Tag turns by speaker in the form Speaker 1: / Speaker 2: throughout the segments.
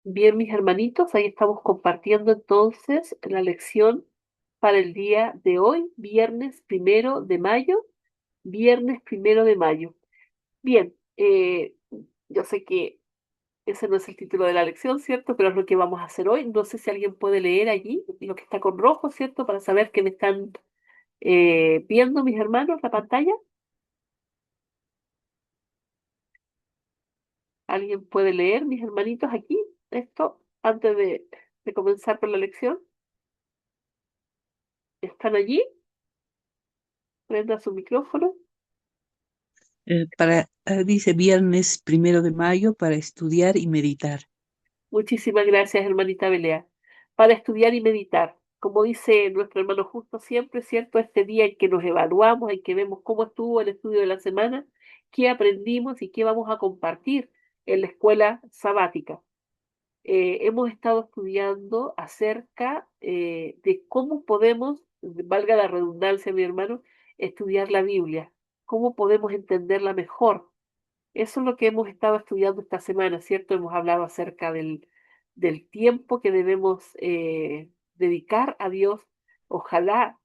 Speaker 1: Bien, mis hermanitos, ahí estamos compartiendo entonces la lección para el día de hoy, viernes 1 de mayo, viernes 1 de mayo. Bien, yo sé que ese no es el título de la lección, ¿cierto? Pero es lo que vamos a hacer hoy. No sé si alguien puede leer allí lo que está con rojo, ¿cierto? Para saber que me están viendo mis hermanos la pantalla. ¿Alguien puede leer, mis hermanitos, aquí esto antes de comenzar con la lección? ¿Están allí? Prenda su micrófono.
Speaker 2: Dice viernes 1 de mayo para estudiar y meditar.
Speaker 1: Muchísimas gracias, hermanita Belea. Para estudiar y meditar, como dice nuestro hermano Justo siempre, ¿cierto? Este día en que nos evaluamos, en que vemos cómo estuvo el estudio de la semana, qué aprendimos y qué vamos a compartir en la escuela sabática. Hemos estado estudiando acerca de cómo podemos, valga la redundancia, mi hermano, estudiar la Biblia, cómo podemos entenderla mejor. Eso es lo que hemos estado estudiando esta semana, ¿cierto? Hemos hablado acerca del tiempo que debemos dedicar a Dios, ojalá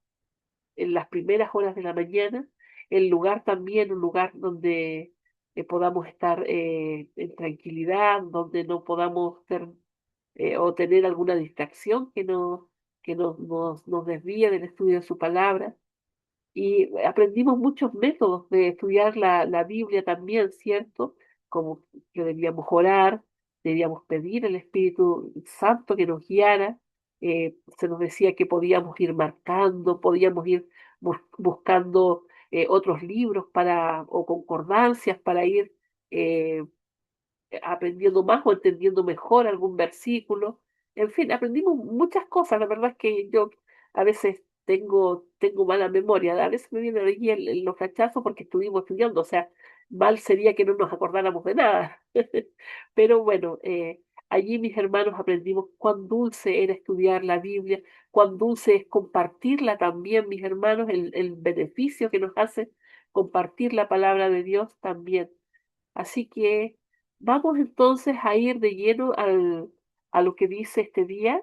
Speaker 1: en las primeras horas de la mañana, el lugar también, un lugar donde podamos estar en tranquilidad, donde no podamos ser o tener alguna distracción que nos desvíe del estudio de su palabra. Y aprendimos muchos métodos de estudiar la Biblia también, ¿cierto? Como que debíamos orar, debíamos pedir al Espíritu Santo que nos guiara. Se nos decía que podíamos ir marcando, podíamos ir buscando otros libros o concordancias para ir eh, aprendiendo más o entendiendo mejor algún versículo. En fin, aprendimos muchas cosas. La verdad es que yo a veces tengo mala memoria. A veces me viene allí los cachazos porque estuvimos estudiando. O sea, mal sería que no nos acordáramos de nada. Pero bueno, allí mis hermanos aprendimos cuán dulce era estudiar la Biblia, cuán dulce es compartirla también, mis hermanos, el beneficio que nos hace compartir la palabra de Dios también. Así que vamos entonces a ir de lleno a lo que dice este día,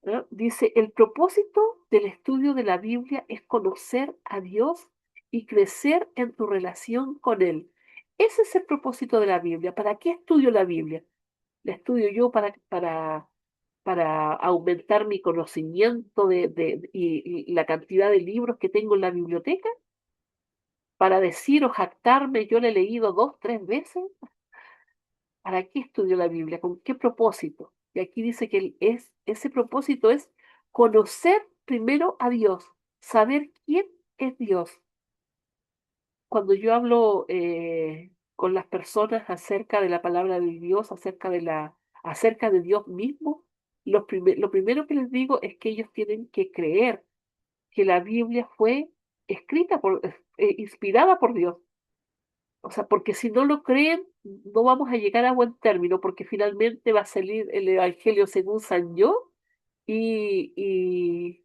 Speaker 1: ¿no? Dice, el propósito del estudio de la Biblia es conocer a Dios y crecer en tu relación con Él. Ese es el propósito de la Biblia. ¿Para qué estudio la Biblia? La estudio yo para aumentar mi conocimiento y la cantidad de libros que tengo en la biblioteca, para decir o jactarme, yo la he leído 2, 3 veces. ¿Para qué estudio la Biblia? ¿Con qué propósito? Y aquí dice que ese propósito es conocer primero a Dios, saber quién es Dios. Cuando yo hablo con las personas acerca de la palabra de Dios, acerca de Dios mismo, lo primero que les digo es que ellos tienen que creer que la Biblia fue inspirada por Dios. O sea, porque si no lo creen, no vamos a llegar a buen término, porque finalmente va a salir el Evangelio según San Yo y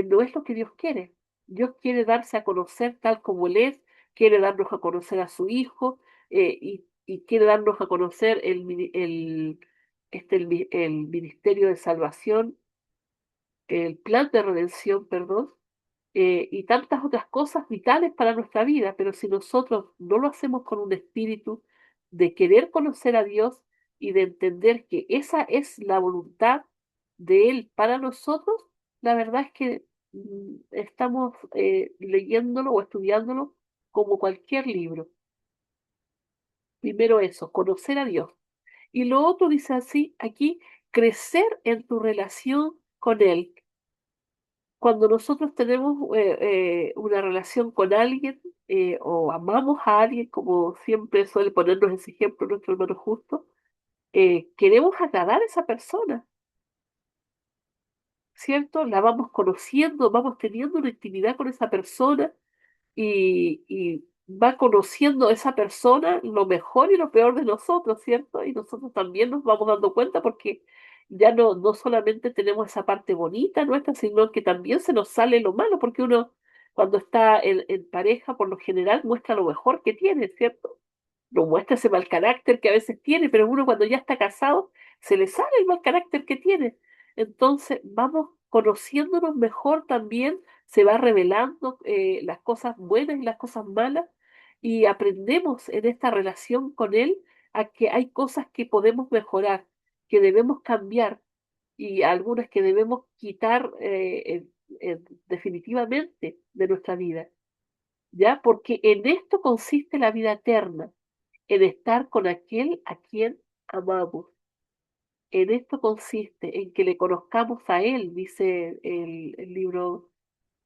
Speaker 1: no es lo que Dios quiere. Dios quiere darse a conocer tal como Él es, quiere darnos a conocer a su Hijo y quiere darnos a conocer el ministerio de salvación, el plan de redención, perdón, y tantas otras cosas vitales para nuestra vida, pero si nosotros no lo hacemos con un espíritu de querer conocer a Dios y de entender que esa es la voluntad de Él para nosotros, la verdad es que estamos leyéndolo o estudiándolo como cualquier libro. Primero eso, conocer a Dios. Y lo otro dice así aquí, crecer en tu relación con Él. Cuando nosotros tenemos una relación con alguien o amamos a alguien, como siempre suele ponernos ese ejemplo nuestro hermano Justo, queremos agradar a esa persona, ¿cierto? La vamos conociendo, vamos teniendo una intimidad con esa persona y va conociendo esa persona lo mejor y lo peor de nosotros, ¿cierto? Y nosotros también nos vamos dando cuenta porque ya no solamente tenemos esa parte bonita nuestra, sino que también se nos sale lo malo, porque uno cuando está en pareja, por lo general, muestra lo mejor que tiene, ¿cierto? No muestra ese mal carácter que a veces tiene, pero uno cuando ya está casado se le sale el mal carácter que tiene. Entonces vamos conociéndonos mejor también, se va revelando las cosas buenas y las cosas malas y aprendemos en esta relación con él a que hay cosas que podemos mejorar, que debemos cambiar y algunas que debemos quitar definitivamente de nuestra vida, ¿ya? Porque en esto consiste la vida eterna, en estar con aquel a quien amamos. En esto consiste, en que le conozcamos a Él, dice el libro,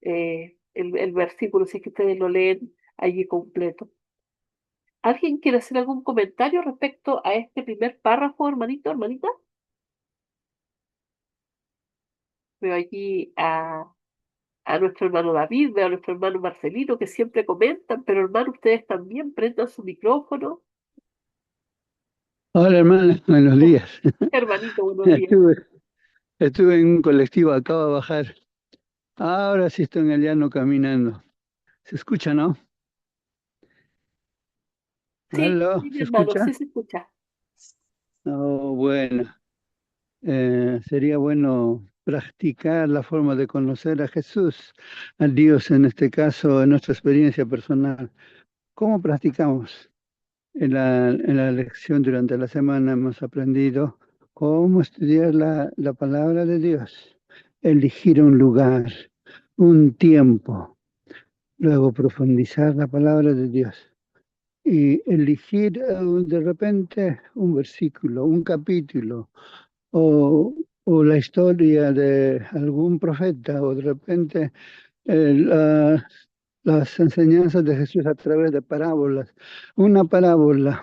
Speaker 1: el versículo, si es que ustedes lo leen allí completo. ¿Alguien quiere hacer algún comentario respecto a este primer párrafo, hermanito, hermanita? Veo allí a nuestro hermano David, veo a nuestro hermano Marcelino, que siempre comentan, pero hermano, ustedes también prendan su micrófono.
Speaker 3: Hola hermana, buenos días.
Speaker 1: Hermanito, buenos días.
Speaker 3: Estuve, estuve en un colectivo, acabo de bajar. Ahora sí estoy en el llano caminando. ¿Se escucha, no?
Speaker 1: Sí,
Speaker 3: ¿Aló?
Speaker 1: sí, mi
Speaker 3: ¿Se
Speaker 1: hermano, sí
Speaker 3: escucha?
Speaker 1: se escucha.
Speaker 3: Oh, bueno. Sería bueno practicar la forma de conocer a Jesús, a Dios en este caso, en nuestra experiencia personal. ¿Cómo practicamos? En la lección durante la semana hemos aprendido cómo estudiar la palabra de Dios, elegir un lugar, un tiempo, luego profundizar la palabra de Dios y elegir de repente un versículo, un capítulo o la historia de algún profeta o de repente eh, la- las enseñanzas de Jesús a través de parábolas, una parábola.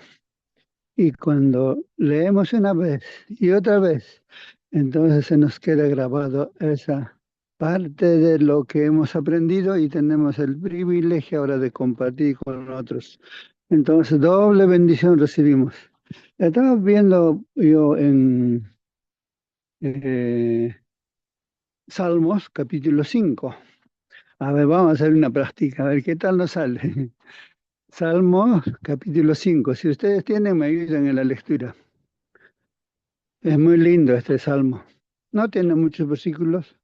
Speaker 3: Y cuando leemos una vez y otra vez, entonces se nos queda grabado esa parte de lo que hemos aprendido y tenemos el privilegio ahora de compartir con otros. Entonces, doble bendición recibimos. Estaba viendo yo en eh, Salmos capítulo 5. A ver, vamos a hacer una práctica, a ver qué tal nos sale. Salmos capítulo 5. Si ustedes tienen, me ayudan en la lectura. Es muy lindo este salmo. No tiene muchos versículos,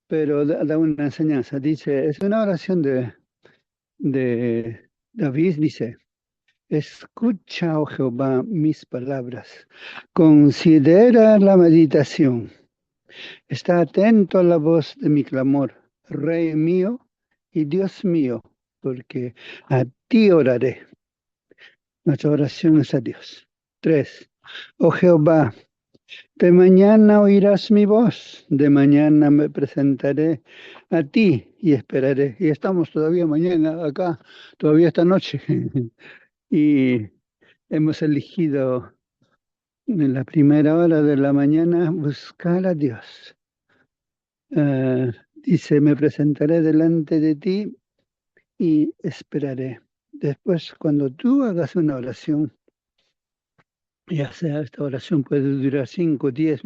Speaker 3: pero da una enseñanza. Dice, es una oración de David, dice, escucha, oh Jehová, mis palabras, considera la meditación, está atento a la voz de mi clamor, Rey mío y Dios mío, porque a ti oraré. Nuestra oración es a Dios. 3. Oh Jehová, de mañana oirás mi voz, de mañana me presentaré a ti y esperaré. Y estamos todavía mañana acá, todavía esta noche. Y hemos elegido en la primera hora de la mañana buscar a Dios. Dice, me presentaré delante de ti y esperaré. Después, cuando tú hagas una oración, ya sea esta oración puede durar 5, 10,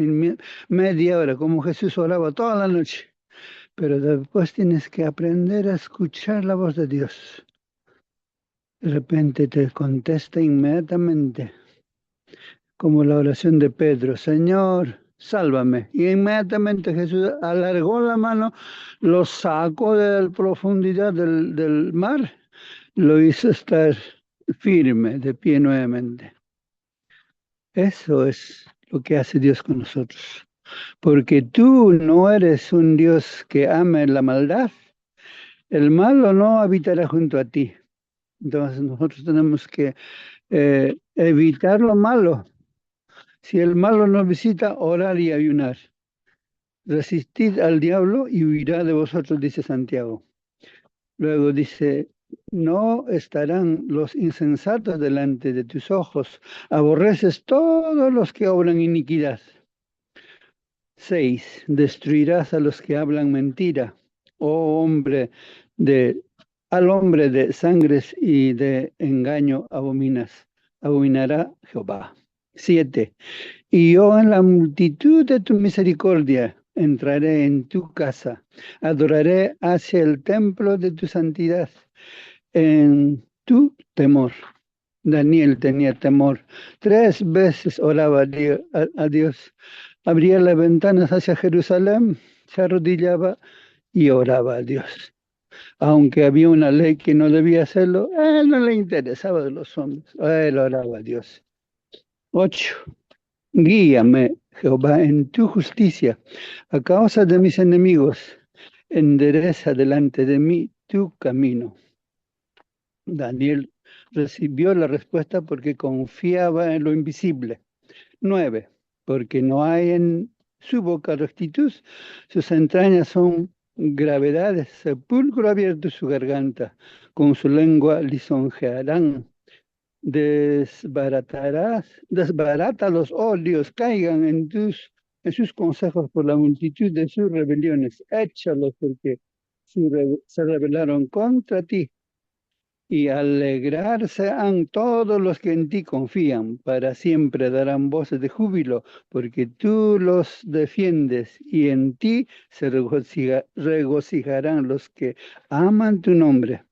Speaker 3: media hora, como Jesús oraba toda la noche. Pero después tienes que aprender a escuchar la voz de Dios. De repente te contesta inmediatamente, como la oración de Pedro, Señor, sálvame. Y inmediatamente Jesús alargó la mano, lo sacó de la profundidad del mar, lo hizo estar firme, de pie nuevamente. Eso es lo que hace Dios con nosotros. Porque tú no eres un Dios que ame la maldad. El malo no habitará junto a ti. Entonces nosotros tenemos que evitar lo malo. Si el malo nos visita, orar y ayunar. Resistid al diablo y huirá de vosotros, dice Santiago. Luego dice, no estarán los insensatos delante de tus ojos. Aborreces todos los que obran iniquidad. 6. Destruirás a los que hablan mentira. Oh hombre de, al hombre de sangres y de engaño abominará Jehová. 7. Y yo en la multitud de tu misericordia entraré en tu casa, adoraré hacia el templo de tu santidad, en tu temor. Daniel tenía temor. 3 veces oraba a Dios. Abría las ventanas hacia Jerusalén, se arrodillaba y oraba a Dios. Aunque había una ley que no debía hacerlo, a él no le interesaba de los hombres. A él oraba a Dios. 8. Guíame, Jehová, en tu justicia, a causa de mis enemigos. Endereza delante de mí tu camino. Daniel recibió la respuesta porque confiaba en lo invisible. 9. Porque no hay en su boca rectitud, sus entrañas son gravedades, sepulcro abierto su garganta, con su lengua lisonjearán. Desbarata los odios, caigan en sus consejos por la multitud de sus rebeliones. Échalos porque se rebelaron contra ti. Y alegrarse han todos los que en ti confían, para siempre darán voces de júbilo, porque tú los defiendes y en ti se regocijarán los que aman tu nombre.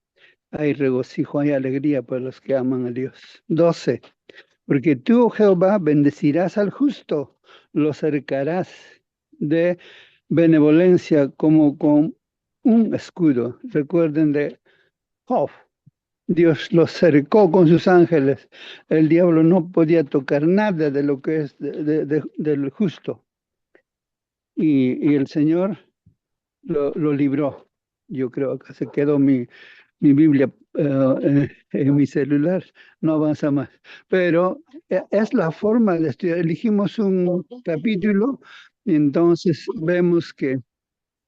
Speaker 3: Hay regocijo, hay alegría para los que aman a Dios. 12. Porque tú, Jehová, bendecirás al justo, lo cercarás de benevolencia como con un escudo. Recuerden de Job. Dios los cercó con sus ángeles. El diablo no podía tocar nada de lo que es del justo. Y el Señor lo libró. Yo creo que se quedó mi Biblia en mi celular, no avanza más. Pero es la forma de estudiar. Elegimos un capítulo y entonces vemos que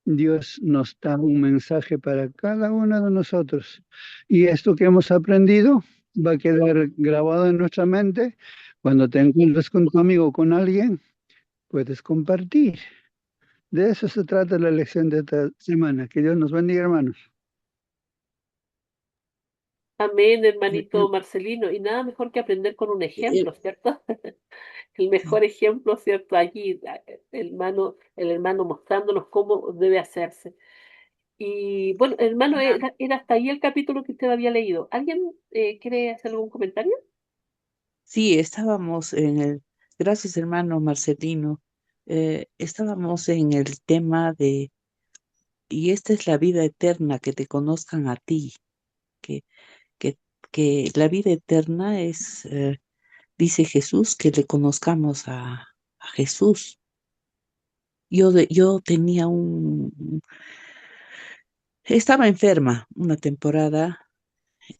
Speaker 3: Dios nos da un mensaje para cada uno de nosotros. Y esto que hemos aprendido va a quedar grabado en nuestra mente. Cuando te encuentres con tu amigo o con alguien, puedes compartir. De eso se trata la lección de esta semana. Que Dios nos bendiga, hermanos.
Speaker 1: Amén,
Speaker 2: Eh,
Speaker 1: hermanito Marcelino. Y nada mejor que aprender con un
Speaker 2: eh,
Speaker 1: ejemplo, ¿cierto? El mejor ejemplo, ¿cierto? Allí, el hermano mostrándonos cómo debe hacerse. Y bueno, hermano, era hasta ahí el capítulo que usted había leído. ¿Alguien quiere hacer algún comentario?
Speaker 2: Sí, estábamos en gracias hermano Marcelino, estábamos en el tema de, y esta es la vida eterna, que te conozcan a ti, que, que, que la vida eterna es, dice Jesús, que le conozcamos a Jesús. Yo tenía estaba enferma una temporada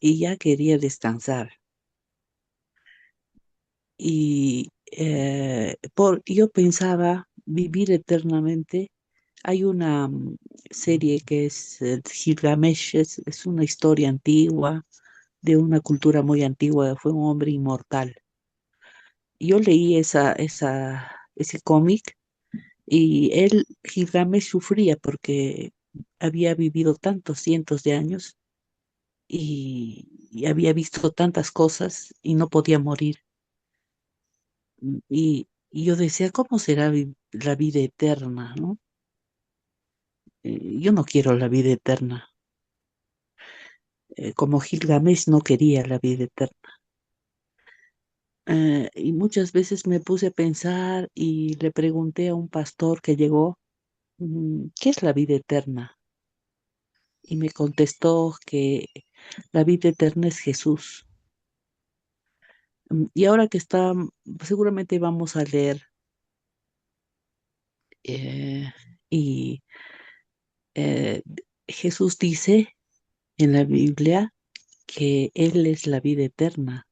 Speaker 2: y ya quería descansar. Y yo pensaba vivir eternamente. Hay una serie que es Gilgamesh, es una historia antigua, de una cultura muy antigua, fue un hombre inmortal. Yo leí ese cómic y Gilgamesh sufría porque había vivido tantos cientos de años y había visto tantas cosas y no podía morir. Y yo decía, ¿cómo será la vida eterna, no? Yo no quiero la vida eterna, como Gilgamesh no quería la vida eterna. Y muchas veces me puse a pensar y le pregunté a un pastor que llegó, ¿qué es la vida eterna? Y me contestó que la vida eterna es Jesús. Y ahora que está, seguramente vamos a leer eh, y eh, Jesús dice en la Biblia que Él es la vida eterna.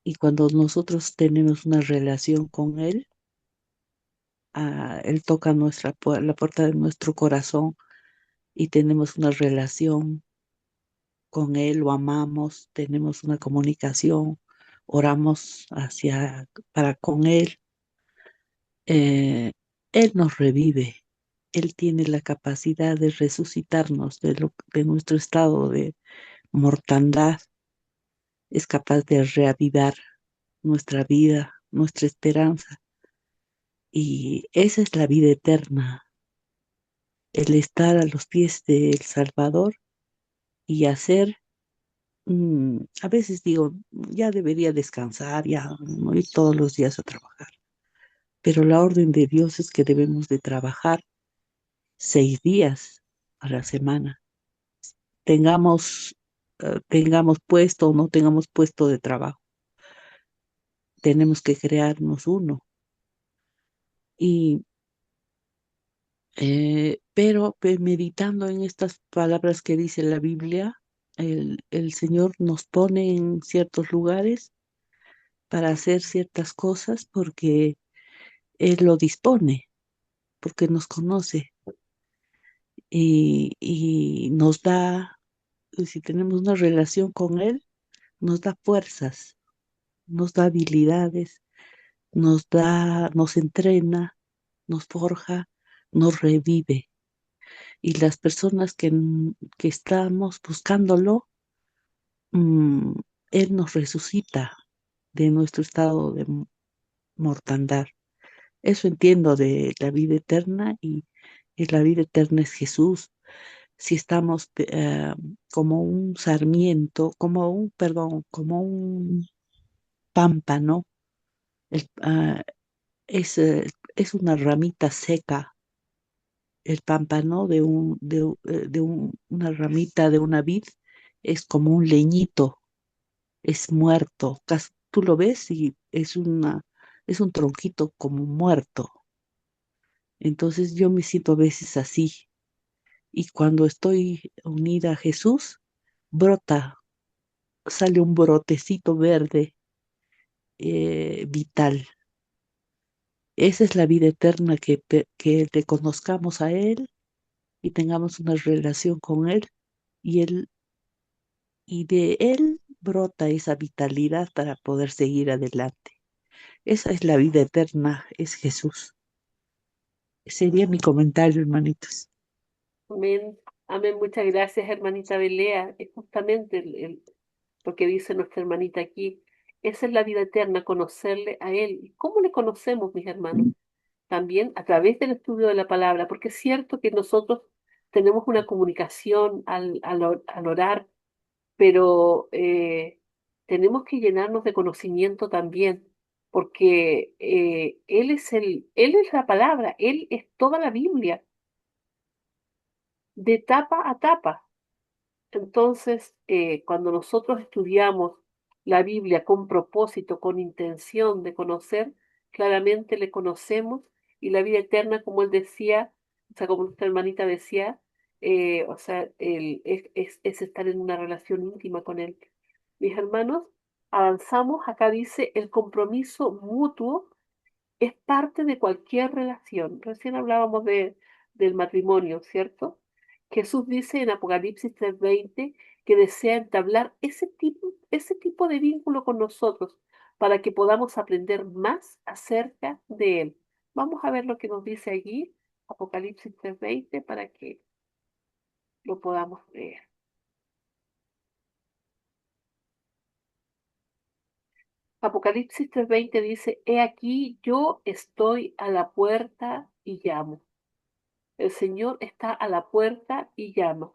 Speaker 2: Y cuando nosotros tenemos una relación con Él, Él toca la puerta de nuestro corazón y tenemos una relación con Él, lo amamos, tenemos una comunicación, oramos para con Él. eh, Él nos revive. Él tiene la capacidad de resucitarnos de nuestro estado de mortandad. Es capaz de reavivar nuestra vida, nuestra esperanza. Y esa es la vida eterna, el estar a los pies del Salvador y hacer A veces digo, ya debería descansar, ya no ir todos los días a trabajar. Pero la orden de Dios es que debemos de trabajar 6 días a la semana. Tengamos puesto o no tengamos puesto de trabajo. Tenemos que crearnos uno. Y, pero meditando en estas palabras que dice la Biblia, el Señor nos pone en ciertos lugares para hacer ciertas cosas porque Él lo dispone, porque nos conoce y nos da, si tenemos una relación con Él, nos da fuerzas, nos da habilidades, nos entrena, nos forja, nos revive. Y las personas que estamos buscándolo, mm, Él nos resucita de nuestro estado de mortandad. Eso entiendo de la vida eterna y la vida eterna es Jesús. Si estamos como un sarmiento, como un pámpano, el- ah, es una ramita seca. El pámpano una ramita de una vid es como un leñito, es muerto. Tú lo ves y es un tronquito como muerto. Entonces yo me siento a veces así. Y cuando estoy unida a Jesús, brota, sale un brotecito verde, vital. Esa es la vida eterna, que le conozcamos a Él y tengamos una relación con Él y y de Él brota esa vitalidad para poder seguir adelante. Esa es la vida eterna, es Jesús. Sería mi comentario, hermanitos.
Speaker 1: Amén. Amén. Muchas gracias, hermanita Belea. Es justamente lo que dice nuestra hermanita aquí. Esa es la vida eterna, conocerle a Él. ¿Y cómo le conocemos, mis hermanos? También a través del estudio de la palabra, porque es cierto que nosotros tenemos una comunicación al orar, pero tenemos que llenarnos de conocimiento también, porque Él es la palabra, Él es toda la Biblia, de tapa a tapa. Entonces, cuando nosotros estudiamos la Biblia con propósito, con intención de conocer, claramente le conocemos y la vida eterna, como él decía, o sea, como nuestra hermanita decía, o sea, es estar en una relación íntima con él. Mis hermanos, avanzamos, acá dice el compromiso mutuo es parte de cualquier relación. Recién hablábamos del matrimonio, ¿cierto? Jesús dice en Apocalipsis 3:20 que desea entablar ese tipo de vínculo con nosotros para que podamos aprender más acerca de Él. Vamos a ver lo que nos dice allí, Apocalipsis 3:20, para que lo podamos leer. Apocalipsis 3:20 dice, He aquí yo estoy a la puerta y llamo. El Señor está a la puerta y llama.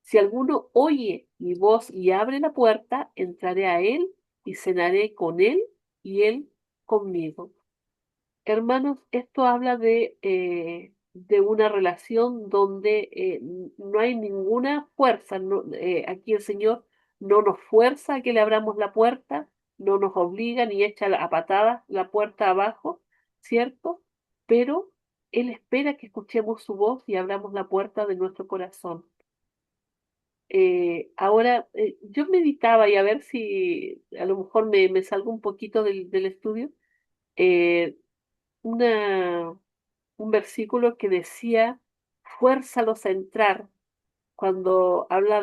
Speaker 1: Si alguno oye mi voz y abre la puerta, entraré a él y cenaré con él y él conmigo. Hermanos, esto habla de una relación donde no hay ninguna fuerza. Aquí el Señor no nos fuerza a que le abramos la puerta, no nos obliga ni echa a patadas la puerta abajo, ¿cierto? Pero Él espera que escuchemos su voz y abramos la puerta de nuestro corazón. Ahora, yo meditaba y a ver si a lo mejor me salgo un poquito del estudio. eh, una, un versículo que decía, fuérzalos a entrar, cuando habla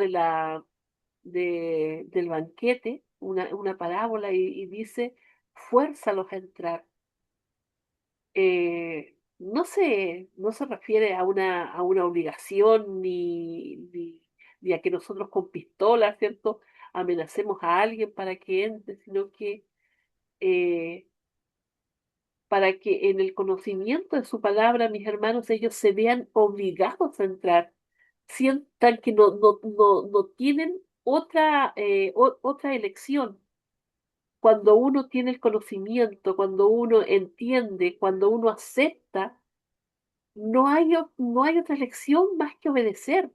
Speaker 1: del banquete, una parábola y dice, fuérzalos a entrar. No se refiere a una obligación ni a que nosotros con pistolas, ¿cierto? Amenacemos a alguien para que entre, sino que eh, para que en el conocimiento de su palabra, mis hermanos, ellos se vean obligados a entrar, sientan que no tienen otra elección. Cuando uno tiene el conocimiento, cuando uno entiende, cuando uno acepta, no hay otra elección más que obedecer.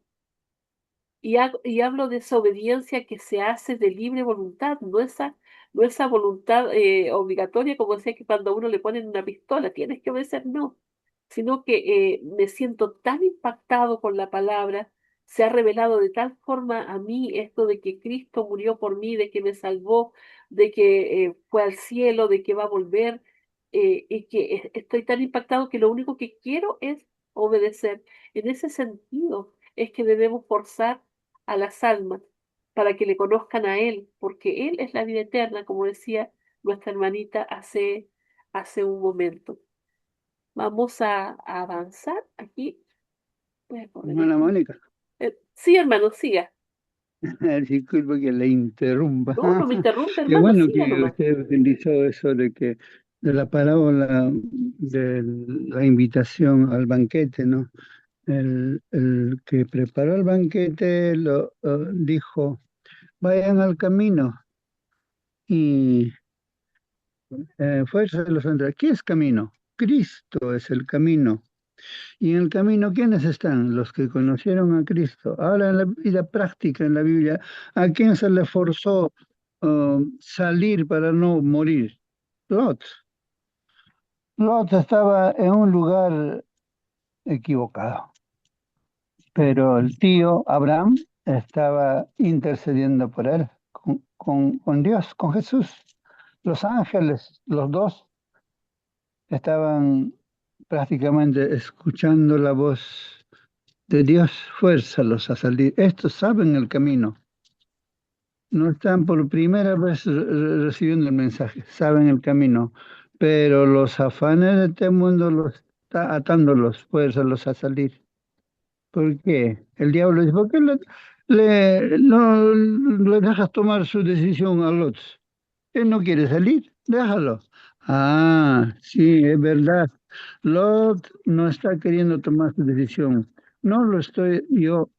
Speaker 1: Y hablo de esa obediencia que se hace de libre voluntad, no esa voluntad obligatoria, como decía que cuando a uno le ponen una pistola, tienes que obedecer, no, sino que me siento tan impactado con la palabra, se ha revelado de tal forma a mí esto de que Cristo murió por mí, de que me salvó, de que fue al cielo, de que va a volver, y que estoy tan impactado que lo único que quiero es obedecer. En ese sentido es que debemos forzar a las almas para que le conozcan a Él, porque Él es la vida eterna, como decía nuestra hermanita hace un momento. Vamos a avanzar aquí. Voy a poner
Speaker 3: Hermana
Speaker 1: esto.
Speaker 3: Mónica,
Speaker 1: Sí, hermano, siga.
Speaker 3: disculpe que le interrumpa.
Speaker 1: No, no me interrumpa,
Speaker 3: Qué
Speaker 1: hermano,
Speaker 3: bueno
Speaker 1: siga
Speaker 3: que
Speaker 1: nomás.
Speaker 3: usted utilizó eso de la parábola de la invitación al banquete, ¿no? El que preparó el banquete dijo, vayan al camino y fuerza de los andrés. ¿Qué es camino? Cristo es el camino. Y en el camino, ¿quiénes están? Los que conocieron a Cristo. Ahora en la vida práctica, en la Biblia, ¿a quién se le forzó salir para no morir? Lot. Lot estaba en un lugar equivocado, pero el tío Abraham estaba intercediendo por él, con Dios, con Jesús. Los ángeles, los dos, estaban prácticamente escuchando la voz de Dios, fuérzalos a salir. Estos saben el camino, no están por primera vez recibiendo el mensaje, saben el camino, pero los afanes de este mundo los está atándolos, fuérzalos a salir. ¿Por qué? El diablo dice, ¿por qué no le dejas tomar su decisión a Lot? Él no quiere salir, déjalo. Ah, sí, es verdad. Lot no está queriendo tomar su decisión. No lo estoy yo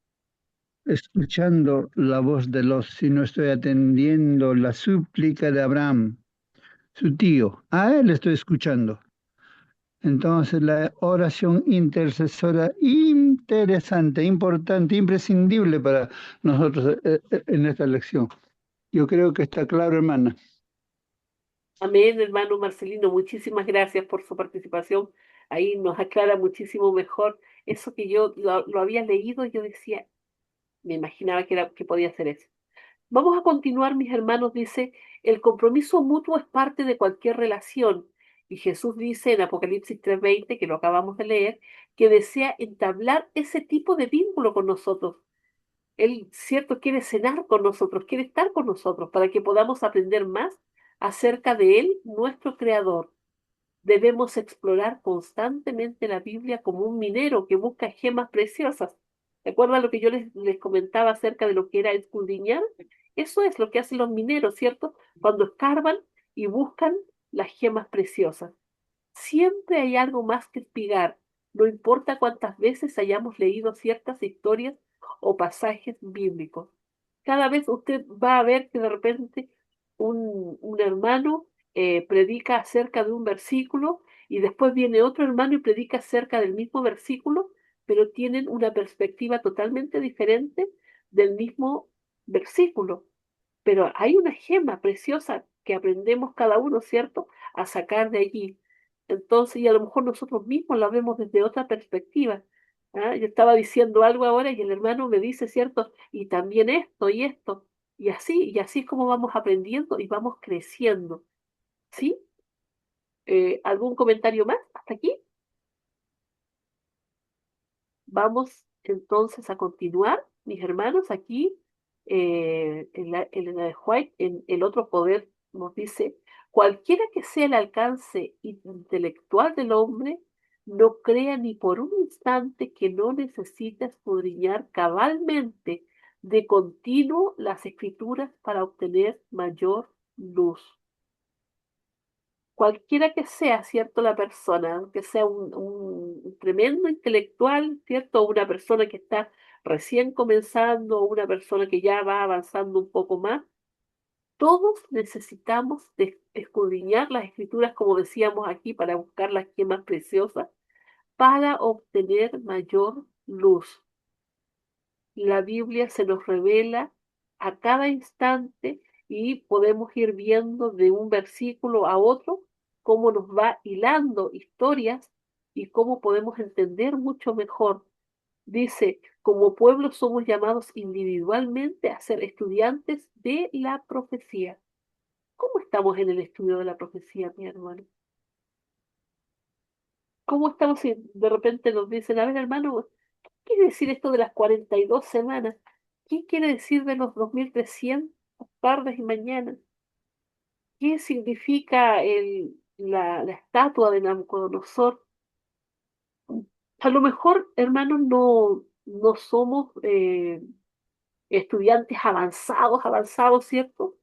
Speaker 3: escuchando la voz de Lot, sino estoy atendiendo la súplica de Abraham, su tío. A él estoy escuchando. Entonces, la oración intercesora interesante, importante, imprescindible para nosotros en esta lección. Yo creo que está claro, hermana.
Speaker 1: Amén, hermano Marcelino, muchísimas gracias por su participación. Ahí nos aclara muchísimo mejor eso que yo lo había leído, yo decía, me imaginaba que podía ser eso. Vamos a continuar, mis hermanos, dice, el compromiso mutuo es parte de cualquier relación. Y Jesús dice en Apocalipsis 3:20, que lo acabamos de leer, que desea entablar ese tipo de vínculo con nosotros. Él, cierto, quiere cenar con nosotros, quiere estar con nosotros para que podamos aprender más acerca de Él, nuestro Creador. Debemos explorar constantemente la Biblia como un minero que busca gemas preciosas. ¿Recuerdan lo que yo les comentaba acerca de lo que era escudriñar? Eso es lo que hacen los mineros, ¿cierto? Cuando escarban y buscan las gemas preciosas. Siempre hay algo más que espigar, no importa cuántas veces hayamos leído ciertas historias o pasajes bíblicos. Cada vez usted va a ver que de repente un hermano predica acerca de un versículo y después viene otro hermano y predica acerca del mismo versículo, pero tienen una perspectiva totalmente diferente del mismo versículo. Pero hay una gema preciosa que aprendemos cada uno, ¿cierto?, a sacar de allí. Entonces, y a lo mejor nosotros mismos la vemos desde otra perspectiva. ¿Ah? Yo estaba diciendo algo ahora y el hermano me dice, ¿cierto? Y también esto y esto. Y así es como vamos aprendiendo y vamos creciendo. ¿Sí? ¿Algún comentario más hasta aquí? Vamos entonces a continuar, mis hermanos, aquí en la White, en el otro poder, nos dice, cualquiera que sea el alcance intelectual del hombre, no crea ni por un instante que no necesita escudriñar cabalmente de continuo las escrituras para obtener mayor luz. cualquiera que sea, ¿cierto? La persona, que sea un tremendo intelectual, ¿cierto? O una persona que está recién comenzando, o una persona que ya va avanzando un poco más, todos necesitamos de escudriñar las escrituras, como decíamos aquí, para buscar las gemas preciosas, para obtener mayor luz. La Biblia se nos revela a cada instante y podemos ir viendo de un versículo a otro cómo nos va hilando historias y cómo podemos entender mucho mejor. Dice, como pueblo somos llamados individualmente a ser estudiantes de la profecía. ¿Cómo estamos en el estudio de la profecía, mi hermano? ¿Cómo estamos si de repente nos dicen, a ver, hermano, qué quiere decir esto de las 42 semanas? ¿Qué quiere decir de los 2300 tardes y mañanas? ¿Qué significa la estatua de Nabucodonosor? A lo mejor, hermanos, no somos estudiantes avanzados, ¿cierto?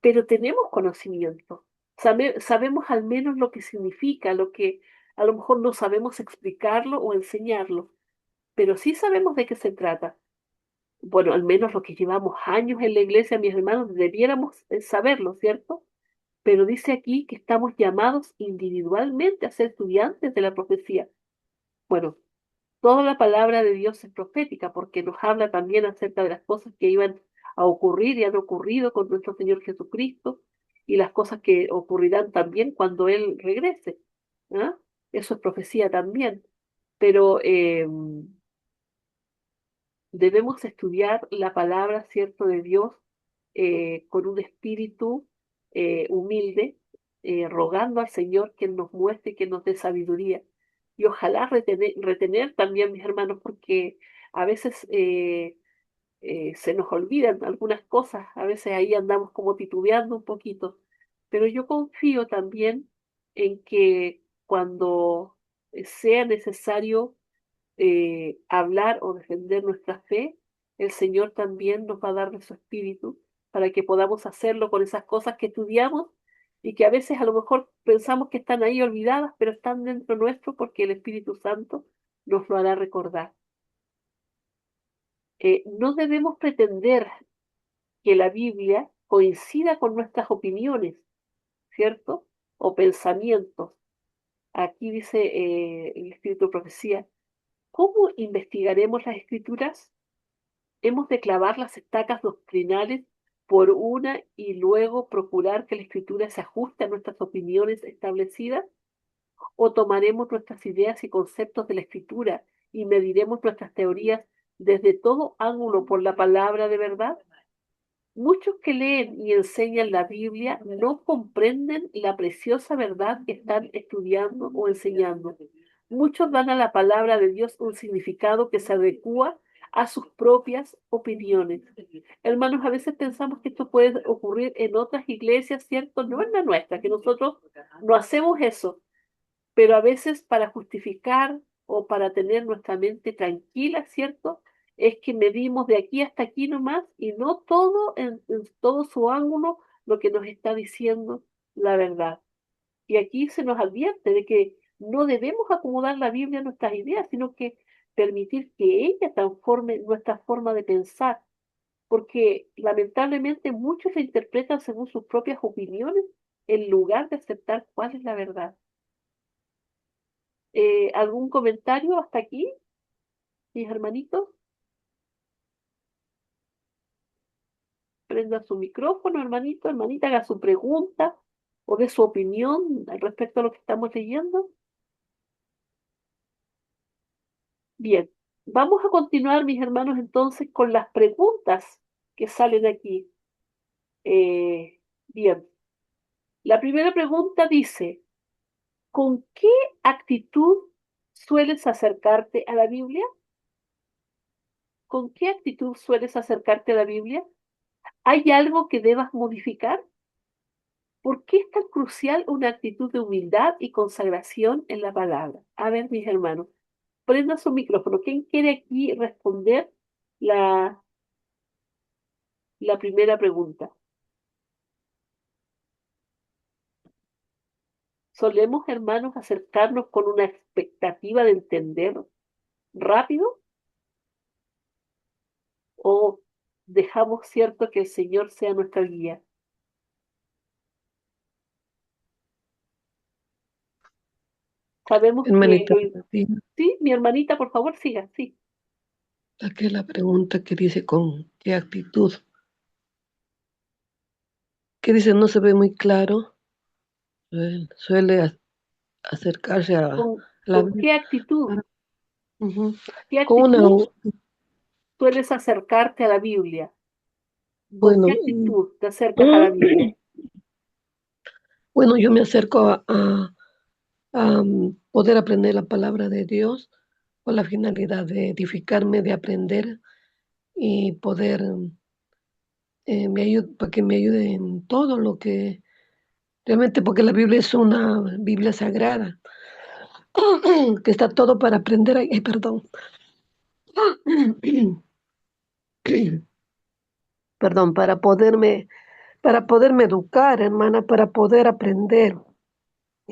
Speaker 1: Pero tenemos conocimiento. Sabemos al menos lo que significa, lo que a lo mejor no sabemos explicarlo o enseñarlo, pero sí sabemos de qué se trata. Bueno, al menos los que llevamos años en la iglesia, mis hermanos, debiéramos saberlo, ¿cierto? Pero dice aquí que estamos llamados individualmente a ser estudiantes de la profecía. Bueno, toda la palabra de Dios es profética porque nos habla también acerca de las cosas que iban a ocurrir y han ocurrido con nuestro Señor Jesucristo y las cosas que ocurrirán también cuando Él regrese. ¿Ah? Eso es profecía también. Pero debemos estudiar la palabra, ¿cierto?, de Dios con un espíritu humilde, rogando al Señor que nos muestre, que nos dé sabiduría. Y ojalá retener también, mis hermanos, porque a veces se nos olvidan algunas cosas, a veces ahí andamos como titubeando un poquito, pero yo confío también en que cuando sea necesario hablar o defender nuestra fe, el Señor también nos va a dar de su espíritu para que podamos hacerlo con esas cosas que estudiamos y que a veces a lo mejor pensamos que están ahí olvidadas, pero están dentro nuestro porque el Espíritu Santo nos lo hará recordar. No debemos pretender que la Biblia coincida con nuestras opiniones, ¿cierto? O pensamientos. Aquí dice el Espíritu de Profecía, ¿cómo investigaremos las Escrituras? Hemos de clavar las estacas doctrinales por una y luego procurar que la escritura se ajuste a nuestras opiniones establecidas, o tomaremos nuestras ideas y conceptos de la escritura y mediremos nuestras teorías desde todo ángulo por la palabra de verdad. Muchos que leen y enseñan la Biblia no comprenden la preciosa verdad que están estudiando o enseñando. Muchos dan a la palabra de Dios un significado que se adecua a sus propias opiniones. Hermanos, a veces pensamos que esto puede ocurrir en otras iglesias, ¿cierto? No en la nuestra, que nosotros no hacemos eso, pero a veces para justificar o para tener nuestra mente tranquila, ¿cierto? Es que medimos de aquí hasta aquí nomás y no todo en todo su ángulo lo que nos está diciendo la verdad. Y aquí se nos advierte de que no debemos acomodar la Biblia a nuestras ideas, sino que permitir que ella transforme nuestra forma de pensar, porque lamentablemente muchos la interpretan según sus propias opiniones en lugar de aceptar cuál es la verdad. ¿Algún comentario hasta aquí, mis hermanitos? Prenda su micrófono, hermanito, hermanita, haga su pregunta o dé su opinión al respecto a lo que estamos leyendo. Bien, vamos a continuar, mis hermanos, entonces con las preguntas que salen aquí. Bien, la primera pregunta dice, ¿con qué actitud sueles acercarte a la Biblia? ¿Con qué actitud sueles acercarte a la Biblia? ¿Hay algo que debas modificar? ¿Por qué es tan crucial una actitud de humildad y consagración en la palabra? A ver, mis hermanos, prenda su micrófono. ¿Quién quiere aquí responder la, la primera pregunta? ¿Solemos, hermanos, acercarnos con una expectativa de entender rápido o dejamos cierto que el Señor sea nuestra guía? Sabemos que
Speaker 4: Hermanita, sí,
Speaker 1: sí, mi hermanita, por favor, siga, sí.
Speaker 4: saqué la pregunta que dice con qué actitud, que dice no se ve muy claro, suele acercarse a la
Speaker 1: ¿Con
Speaker 4: vida
Speaker 1: qué actitud,
Speaker 4: para- ujú,
Speaker 1: qué
Speaker 4: con una,
Speaker 1: actitud sueles acercarte a la Biblia? ¿Con qué
Speaker 4: bueno,
Speaker 1: actitud te acercas a la Biblia?
Speaker 4: bueno, yo me acerco a poder aprender la palabra de Dios con la finalidad de edificarme, de aprender y poder, para que me ayude en todo lo que realmente, porque la Biblia es una Biblia sagrada, que está todo para aprender, ay, perdón, perdón, para poderme educar, hermana, para poder aprender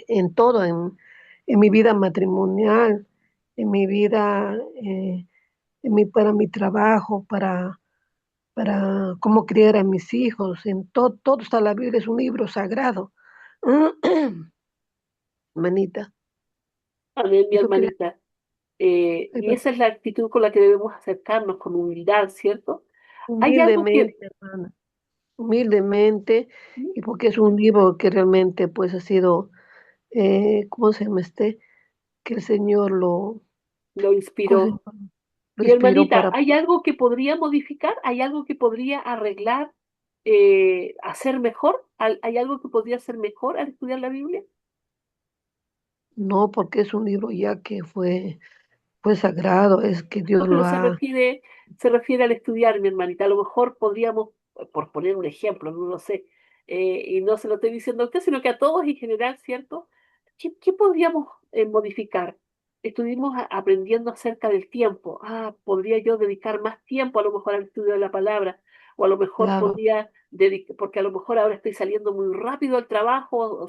Speaker 4: en todo, en mi vida matrimonial, en mi vida, para mi trabajo, para cómo criar a mis hijos, en todo, todo está la Biblia, es un libro sagrado. Manita,
Speaker 1: Amén, mi
Speaker 4: eso quería,
Speaker 1: hermanita.
Speaker 4: ay,
Speaker 1: Y esa es la actitud con la que debemos acercarnos, con humildad, ¿cierto? Hay algo
Speaker 4: humildemente,
Speaker 1: que...
Speaker 4: hermana, humildemente, y porque es un libro que realmente pues ha sido, ¿cómo se llama este? Que el Señor
Speaker 1: lo
Speaker 4: ¿cómo se
Speaker 1: inspiró.
Speaker 4: llama? Lo
Speaker 1: Mi
Speaker 4: inspiró
Speaker 1: hermanita,
Speaker 4: para,
Speaker 1: ¿hay algo que podría modificar? ¿Hay algo que podría arreglar, hacer mejor? ¿Hay algo que podría hacer mejor al estudiar la Biblia?
Speaker 4: no, porque es un libro ya que fue sagrado, es que
Speaker 1: No,
Speaker 4: Dios
Speaker 1: pero
Speaker 4: lo ha,
Speaker 1: se refiere al estudiar, mi hermanita. A lo mejor podríamos, por poner un ejemplo, no lo sé, y no se lo estoy diciendo a usted, sino que a todos en general, ¿cierto? ¿Qué podríamos modificar? Estuvimos aprendiendo acerca del tiempo. Ah, podría yo dedicar más tiempo a lo mejor al estudio de la palabra, o a lo mejor
Speaker 4: claro,
Speaker 1: podría dedicar, porque a lo mejor ahora estoy saliendo muy rápido al trabajo,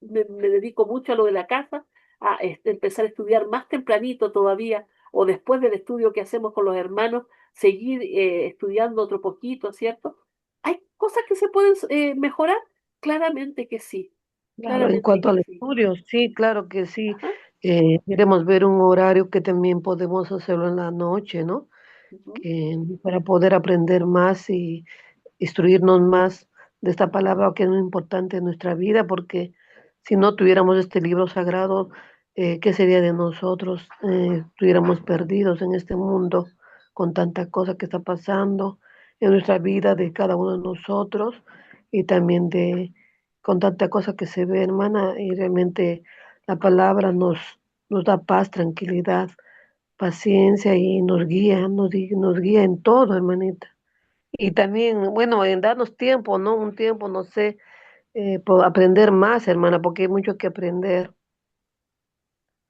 Speaker 1: me dedico mucho a lo de la casa, a empezar a estudiar más tempranito todavía o después del estudio que hacemos con los hermanos, seguir estudiando otro poquito, ¿cierto? ¿Hay cosas que se pueden mejorar? Claramente que sí,
Speaker 4: claro, en
Speaker 1: claramente
Speaker 4: cuanto
Speaker 1: que
Speaker 4: al
Speaker 1: sí.
Speaker 4: estudio, sí, claro que sí,
Speaker 1: Ajá,
Speaker 4: queremos ver un horario que también podemos hacerlo en la noche, ¿no?
Speaker 1: ujú,
Speaker 4: Que, para poder aprender más y instruirnos más de esta palabra que es muy importante en nuestra vida, porque si no tuviéramos este libro sagrado, ¿qué sería de nosotros? Estuviéramos perdidos en este mundo con tanta cosa que está pasando en nuestra vida de cada uno de nosotros y también con tanta cosa que se ve, hermana, y realmente la palabra nos da paz, tranquilidad, paciencia y nos guía en todo, hermanita. Y también, bueno, en darnos tiempo, ¿no? Un tiempo, no sé, por aprender más, hermana, porque hay mucho que aprender.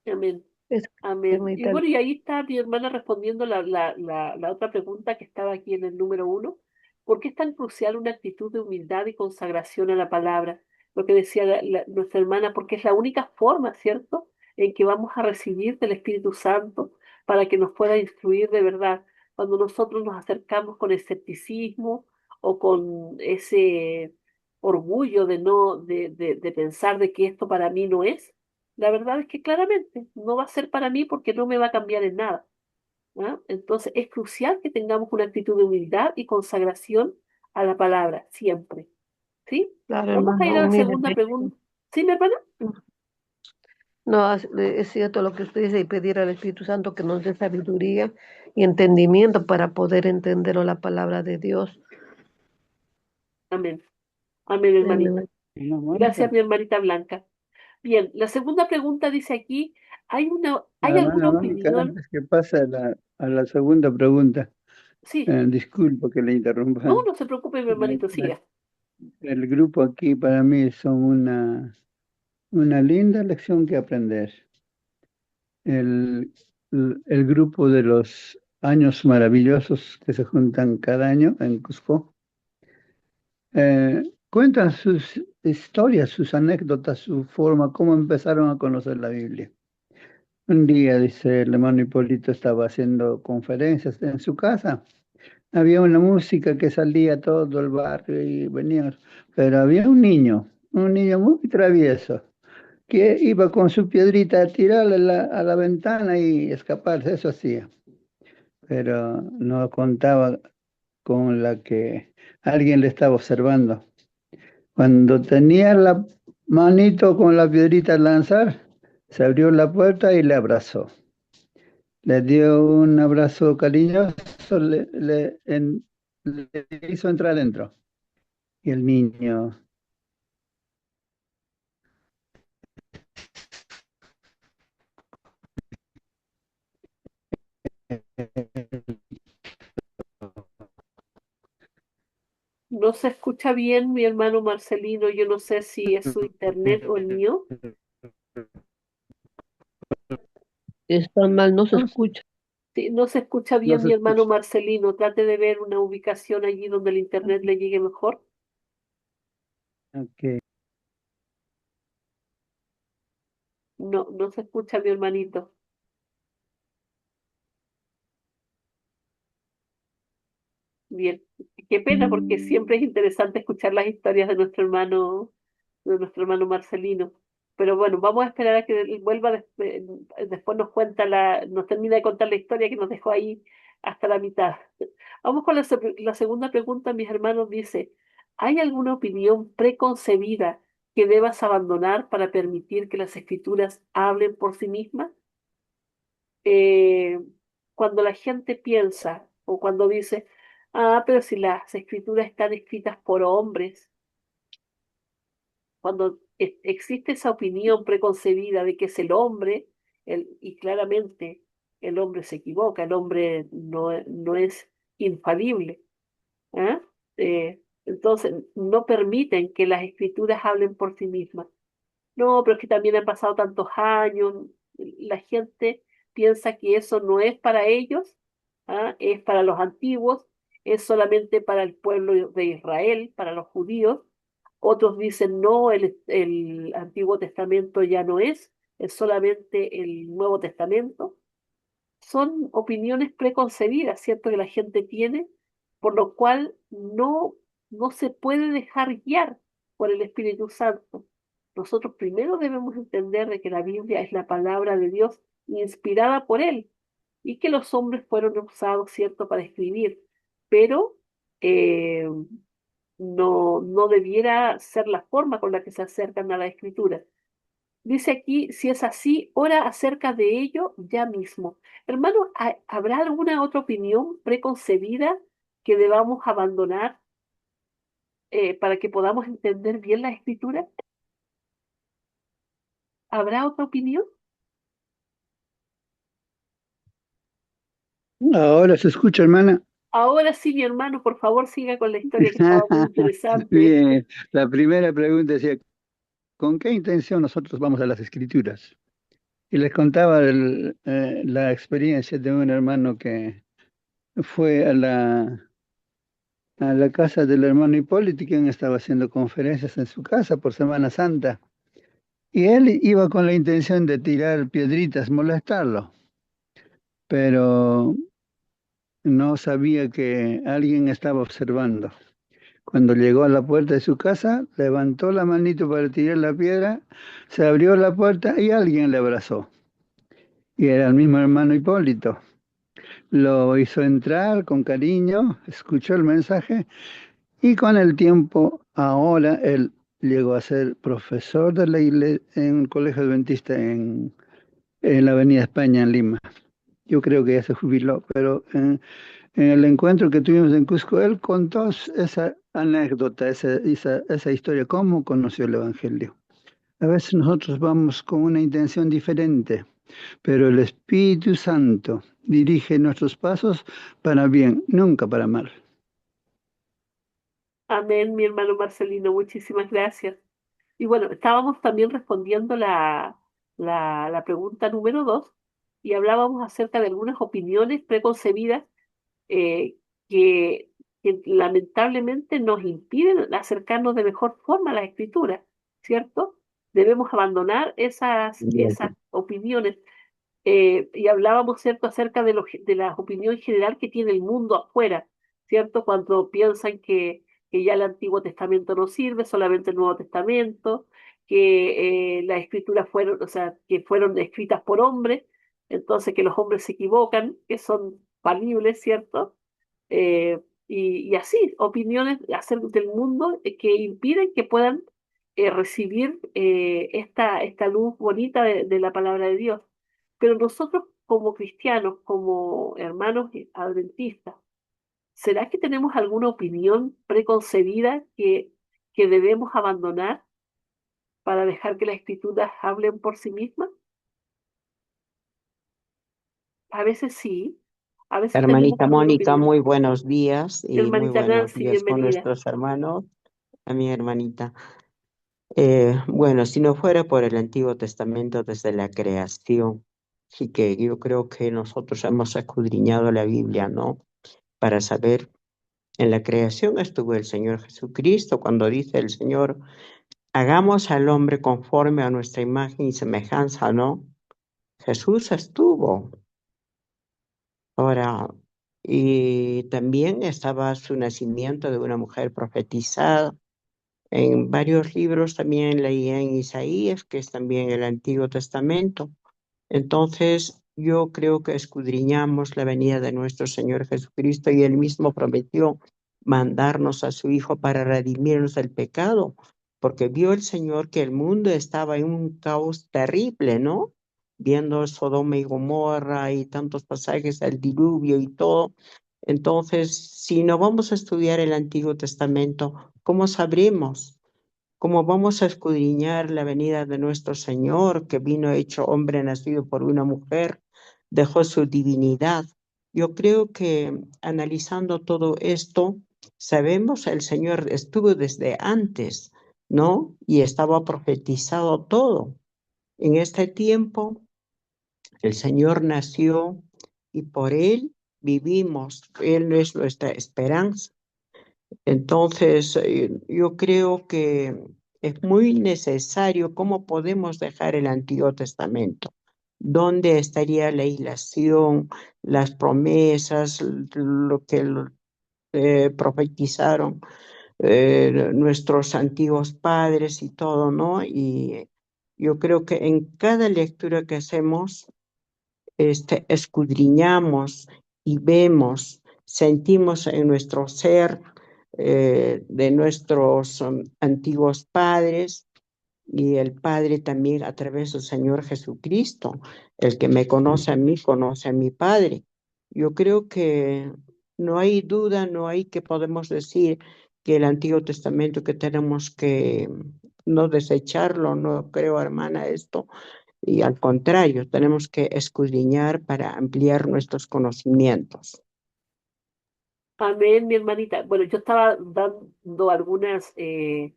Speaker 1: amén.
Speaker 4: Es,
Speaker 1: Amén. Y
Speaker 4: hermanita,
Speaker 1: bueno, y ahí está mi hermana respondiendo la otra pregunta que estaba aquí en el número uno. ¿Por qué es tan crucial una actitud de humildad y consagración a la palabra? Lo que decía nuestra hermana, porque es la única forma, ¿cierto?, en que vamos a recibir del Espíritu Santo para que nos pueda instruir de verdad. Cuando nosotros nos acercamos con escepticismo o con ese orgullo de no, de pensar de que esto para mí no es, la verdad es que claramente no va a ser para mí porque no me va a cambiar en nada. ¿Ah? Entonces es crucial que tengamos una actitud de humildad y consagración a la palabra, siempre. ¿Sí?
Speaker 4: claro,
Speaker 1: Vamos a
Speaker 4: hermano,
Speaker 1: ir a la segunda
Speaker 4: humildemente.
Speaker 1: pregunta. ¿Sí, mi hermana?
Speaker 4: No, es cierto lo que usted dice y pedir al Espíritu Santo que nos dé sabiduría y entendimiento para poder entender la palabra de Dios.
Speaker 1: Amén. Amén, hermanita.
Speaker 4: Amén.
Speaker 3: No,
Speaker 1: Gracias,
Speaker 3: Mónica.
Speaker 1: mi hermanita Blanca. Bien, la segunda pregunta dice aquí, ¿hay alguna
Speaker 3: Hermana Mónica,
Speaker 1: opinión?
Speaker 3: antes que pase a la segunda pregunta,
Speaker 1: Sí,
Speaker 3: disculpo que le interrumpa.
Speaker 1: no, no se preocupe, mi
Speaker 3: Me-
Speaker 1: hermanito,
Speaker 3: me-
Speaker 1: siga.
Speaker 3: el grupo aquí para mí son una linda lección que aprender. El, el grupo de los años maravillosos que se juntan cada año en Cusco. cuentan sus historias, sus anécdotas, su forma, cómo empezaron a conocer la Biblia. Un día, dice, el hermano Hipólito estaba haciendo conferencias en su casa. Había una música que salía todo el barrio y venía, pero había un niño muy travieso, que iba con su piedrita a tirarle a la ventana y escaparse, eso hacía. Pero no contaba con la que alguien le estaba observando. Cuando tenía la manito con la piedrita a lanzar, se abrió la puerta y le abrazó. Le dio un abrazo cariñoso, le hizo entrar adentro. Y el niño
Speaker 1: No se escucha bien, mi hermano Marcelino. Yo no sé si es su internet o el mío.
Speaker 4: Está mal, no se escucha.
Speaker 1: Sí, no se escucha
Speaker 3: no
Speaker 1: bien,
Speaker 3: se
Speaker 1: mi hermano
Speaker 3: escucha.
Speaker 1: Marcelino. Trate de ver una ubicación allí donde el internet le llegue mejor.
Speaker 3: Ok.
Speaker 1: No, no se escucha, mi hermanito. Bien, qué pena porque siempre es interesante escuchar las historias de nuestro hermano Marcelino. Pero bueno, vamos a esperar a que él vuelva, después nos cuenta nos termina de contar la historia que nos dejó ahí hasta la mitad. Vamos con la segunda pregunta, mis hermanos, dice, ¿hay alguna opinión preconcebida que debas abandonar para permitir que las escrituras hablen por sí mismas? eh, Cuando la gente piensa o cuando dice, ah, pero si las escrituras están escritas por hombres, cuando existe esa opinión preconcebida de que es el hombre, y claramente el hombre se equivoca, el hombre no es infalible, ¿ah? Entonces no permiten que las escrituras hablen por sí mismas. No, pero es que también han pasado tantos años. La gente piensa que eso no es para ellos, ¿ah? Es para los antiguos, es solamente para el pueblo de Israel, para los judíos. Otros dicen, no, el Antiguo Testamento ya no es solamente el Nuevo Testamento. Son opiniones preconcebidas, ¿cierto? Que la gente tiene, por lo cual no se puede dejar guiar por el Espíritu Santo. Nosotros primero debemos entender de que la Biblia es la palabra de Dios inspirada por Él y que los hombres fueron usados, ¿cierto?, para escribir, pero eh, no debiera ser la forma con la que se acercan a la Escritura. Dice aquí, si es así, ora acerca de ello ya mismo. Hermano, ¿habrá alguna otra opinión preconcebida que debamos abandonar para que podamos entender bien la escritura? ¿Habrá otra opinión?
Speaker 3: Ahora se escucha, hermana.
Speaker 1: Ahora sí, mi hermano, por favor, siga con la historia que estaba muy interesante.
Speaker 3: Bien, la primera pregunta decía, ¿con qué intención nosotros vamos a las escrituras? Y les contaba la experiencia de un hermano que fue a la casa del hermano Hipólito, quien estaba haciendo conferencias en su casa por Semana Santa. Y él iba con la intención de tirar piedritas, molestarlo, pero no sabía que alguien estaba observando. Cuando llegó a la puerta de su casa, levantó la manito para tirar la piedra, se abrió la puerta y alguien le abrazó. Y era el mismo hermano Hipólito. Lo hizo entrar con cariño, escuchó el mensaje y con el tiempo, ahora él llegó a ser profesor de la iglesia en un colegio adventista en la Avenida España, en Lima. Yo creo que ya se jubiló, pero en el encuentro que tuvimos en Cusco, él contó esa anécdota, esa historia, cómo conoció el Evangelio. A veces nosotros vamos con una intención diferente, pero el Espíritu Santo dirige nuestros pasos para bien, nunca para mal.
Speaker 1: Amén, mi hermano Marcelino, muchísimas gracias. Y bueno, estábamos también respondiendo la pregunta número 2 y hablábamos acerca de algunas opiniones preconcebidas eh, que que lamentablemente nos impiden acercarnos de mejor forma a la escritura, ¿cierto? Debemos abandonar
Speaker 5: Bien.
Speaker 1: esas opiniones. Y hablábamos, ¿cierto?, acerca de la opinión general que tiene el mundo afuera, ¿cierto? Cuando piensan que ya el Antiguo Testamento no sirve, solamente el Nuevo Testamento, que las escrituras fueron, o sea, que fueron escritas por hombres, entonces que los hombres se equivocan, que son falibles, ¿cierto? Y así, opiniones acerca del mundo que impiden que puedan recibir esta luz bonita de la palabra de Dios. Pero nosotros como cristianos, como hermanos adventistas, ¿será que tenemos alguna opinión preconcebida que debemos abandonar para dejar que las escrituras hablen por sí mismas? A veces sí, a veces tenemos
Speaker 5: Hermanita
Speaker 1: alguna
Speaker 5: Mónica,
Speaker 1: opinión.
Speaker 5: muy buenos días y muy
Speaker 1: Hermanita
Speaker 5: buenos
Speaker 1: Nancy,
Speaker 5: días con
Speaker 1: bienvenida.
Speaker 5: nuestros hermanos, a mi hermanita. Bueno, si no fuera por el Antiguo Testamento desde la creación, sí que yo creo que nosotros hemos escudriñado la Biblia, ¿no? Para saber, en la creación estuvo el Señor Jesucristo, cuando dice el Señor, hagamos al hombre conforme a nuestra imagen y semejanza, ¿no? Jesús estuvo. Ahora, y también estaba su nacimiento de una mujer profetizada. En varios libros también leía en Isaías, que es también el Antiguo Testamento. Entonces, yo creo que escudriñamos la venida de nuestro Señor Jesucristo y Él mismo prometió mandarnos a su Hijo para redimirnos del pecado, porque vio el Señor que el mundo estaba en un caos terrible, ¿no? Viendo Sodoma y Gomorra y tantos pasajes del diluvio y todo. Entonces, si no vamos a estudiar el Antiguo Testamento, ¿cómo sabremos? ¿Cómo vamos a escudriñar la venida de nuestro Señor, que vino hecho hombre nacido por una mujer, dejó su divinidad? Yo creo que analizando todo esto, sabemos el Señor estuvo desde antes, ¿no? Y estaba profetizado todo. En este tiempo, el Señor nació y por Él vivimos. Él es nuestra esperanza. Entonces, yo creo que es muy necesario cómo podemos dejar el Antiguo Testamento. ¿Dónde estaría la ilación, las promesas, lo que profetizaron nuestros antiguos padres y todo, ¿no? Y yo creo que en cada lectura que hacemos, escudriñamos y vemos, sentimos en nuestro ser de nuestros antiguos padres y el Padre también a través del Señor Jesucristo. El que me conoce a mí, conoce a mi Padre. Yo creo que no hay duda, no hay que podemos decir que el Antiguo Testamento que tenemos que no desecharlo, no creo, hermana, esto, y al contrario, tenemos que escudriñar para ampliar nuestros conocimientos.
Speaker 1: Amén, mi hermanita. Bueno, yo estaba dando algunas eh,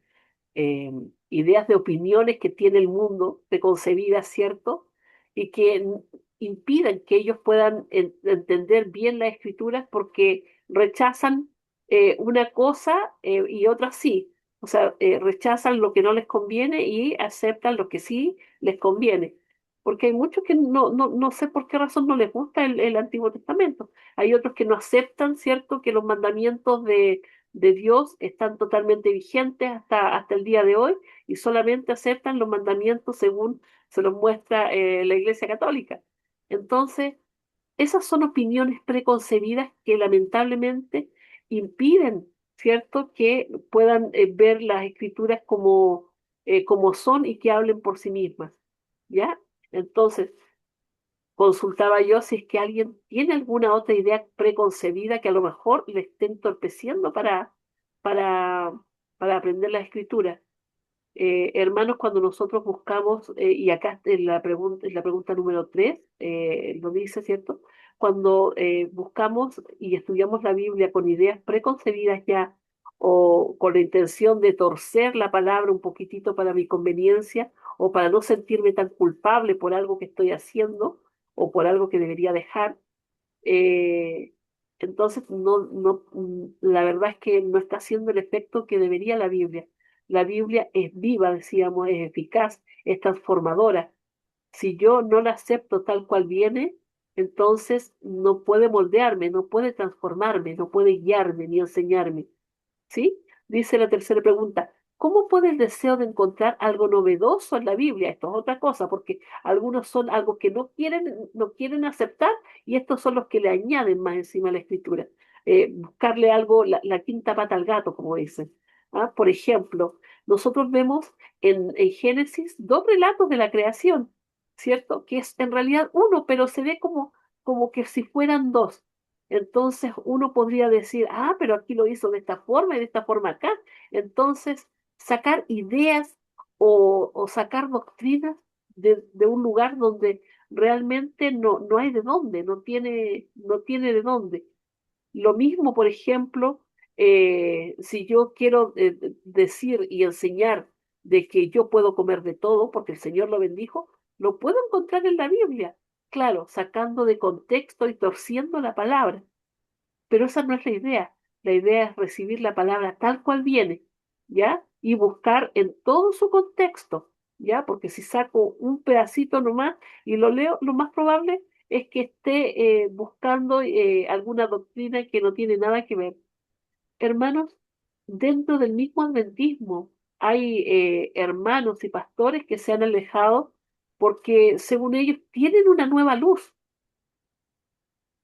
Speaker 1: ideas de opiniones que tiene el mundo preconcebidas, ¿cierto? Y que impidan que ellos puedan entender bien las escrituras porque rechazan una cosa y otra sí. O sea, rechazan lo que no les conviene y aceptan lo que sí les conviene. Porque hay muchos que no sé por qué razón no les gusta el Antiguo Testamento. Hay otros que no aceptan, ¿cierto?, que los mandamientos de Dios están totalmente vigentes hasta el día de hoy y solamente aceptan los mandamientos según se los muestra la Iglesia Católica. Entonces, esas son opiniones preconcebidas que lamentablemente impiden, ¿cierto?, que puedan ver las escrituras como son y que hablen por sí mismas, ¿ya? Entonces, consultaba yo si es que alguien tiene alguna otra idea preconcebida que a lo mejor le esté entorpeciendo para, para aprender la escritura. Hermanos, cuando nosotros buscamos, y acá en la pregunta número 3 lo dice, ¿cierto? Cuando buscamos y estudiamos la Biblia con ideas preconcebidas ya, o con la intención de torcer la palabra un poquitito para mi conveniencia, o para no sentirme tan culpable por algo que estoy haciendo, o por algo que debería dejar, eh, Entonces, la verdad es que no está haciendo el efecto que debería la Biblia. La Biblia es viva, decíamos, es eficaz, es transformadora. Si yo no la acepto tal cual viene, entonces no puede moldearme, no puede transformarme, no puede guiarme ni enseñarme. ¿Sí? Dice la tercera pregunta, ¿cómo puede el deseo de encontrar algo novedoso en la Biblia? Esto es otra cosa, porque algunos son algo que no quieren aceptar y estos son los que le añaden más encima a la escritura. Buscarle algo, la quinta pata al gato, como dicen. ¿Ah? Por ejemplo, nosotros vemos en Génesis dos relatos de la creación, ¿cierto? Que es en realidad uno, pero se ve como que si fueran dos. Entonces uno podría decir, ah, pero aquí lo hizo de esta forma y de esta forma acá. Entonces, sacar ideas o sacar doctrinas de un lugar donde realmente no hay de dónde, no tiene de dónde. Lo mismo, por ejemplo, si yo quiero decir y enseñar de que yo puedo comer de todo porque el Señor lo bendijo, lo puedo encontrar en la Biblia. Claro, sacando de contexto y torciendo la palabra. Pero esa no es la idea. La idea es recibir la palabra tal cual viene, ¿ya? Y buscar en todo su contexto, ¿ya? Porque si saco un pedacito nomás y lo leo, lo más probable es que esté buscando alguna doctrina que no tiene nada que ver. Hermanos, dentro del mismo adventismo hay hermanos y pastores que se han alejado porque, según ellos, tienen una nueva luz.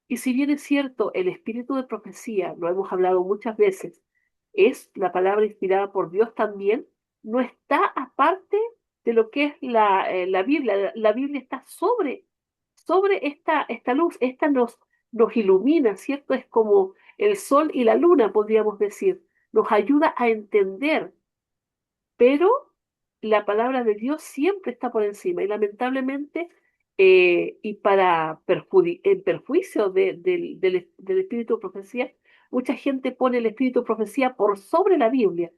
Speaker 1: Y si bien es cierto, el espíritu de profecía, lo hemos hablado muchas veces, es la palabra inspirada por Dios también, no está aparte de lo que es la Biblia. La Biblia está sobre esta luz, esta nos ilumina, ¿cierto? Es como el sol y la luna, podríamos decir. Nos ayuda a entender, pero la palabra de Dios siempre está por encima y lamentablemente, y en perjuicio del espíritu de profecía, mucha gente pone el espíritu de profecía por sobre la Biblia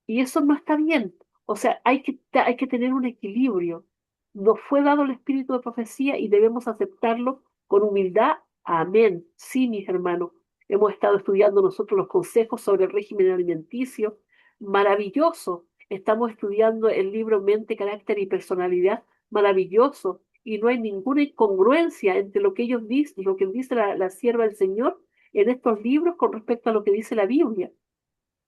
Speaker 1: y eso no está bien. O sea, hay que tener un equilibrio. Nos fue dado el espíritu de profecía y debemos aceptarlo con humildad. Amén. Sí, mis hermanos. Hemos estado estudiando nosotros los consejos sobre el régimen alimenticio. Maravilloso. Estamos estudiando el libro Mente, Carácter y Personalidad. Maravilloso. Y no hay ninguna incongruencia entre lo que ellos dicen, lo que dice la sierva del Señor en estos libros con respecto a lo que dice la Biblia,